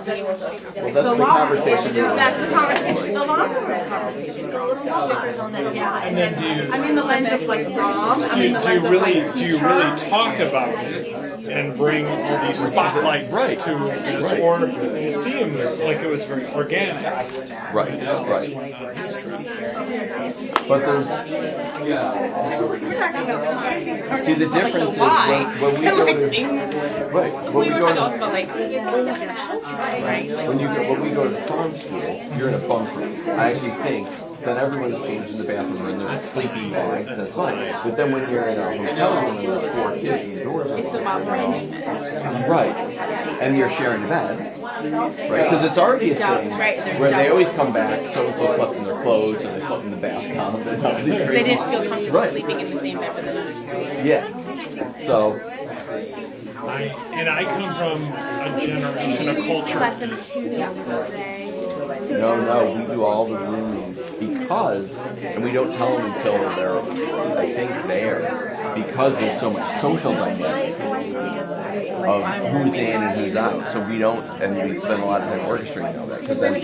law. Conversation. That's the conversation. The law is the conversation. Stickers on that. Yeah. And then I mean the lens of like prom. do you really talk about it and bring all these spotlights to this, or it seems like it was very organic? Right. But there's see the difference is when we go to when we go to farm school, you're in a bunk room. I actually think that everyone's changed in the bathroom and they're sleeping bags, that's fine. But then when you're in a hotel room and there's 4 kids and the doors are closed, right, and you're sharing a bed, right? Because it's already a thing where they always come back, so-and-so slept in their clothes and they slept in the bathtub. They didn't feel comfortable sleeping in the same bed with another student. Yeah. So. I come from a generation, a culture. No, we do all the rooming because, and we don't tell them until they're, I think, there, because there's so much social dynamics of who's in and who's out. So we don't, and we spend a lot of time orchestrating all that. Because then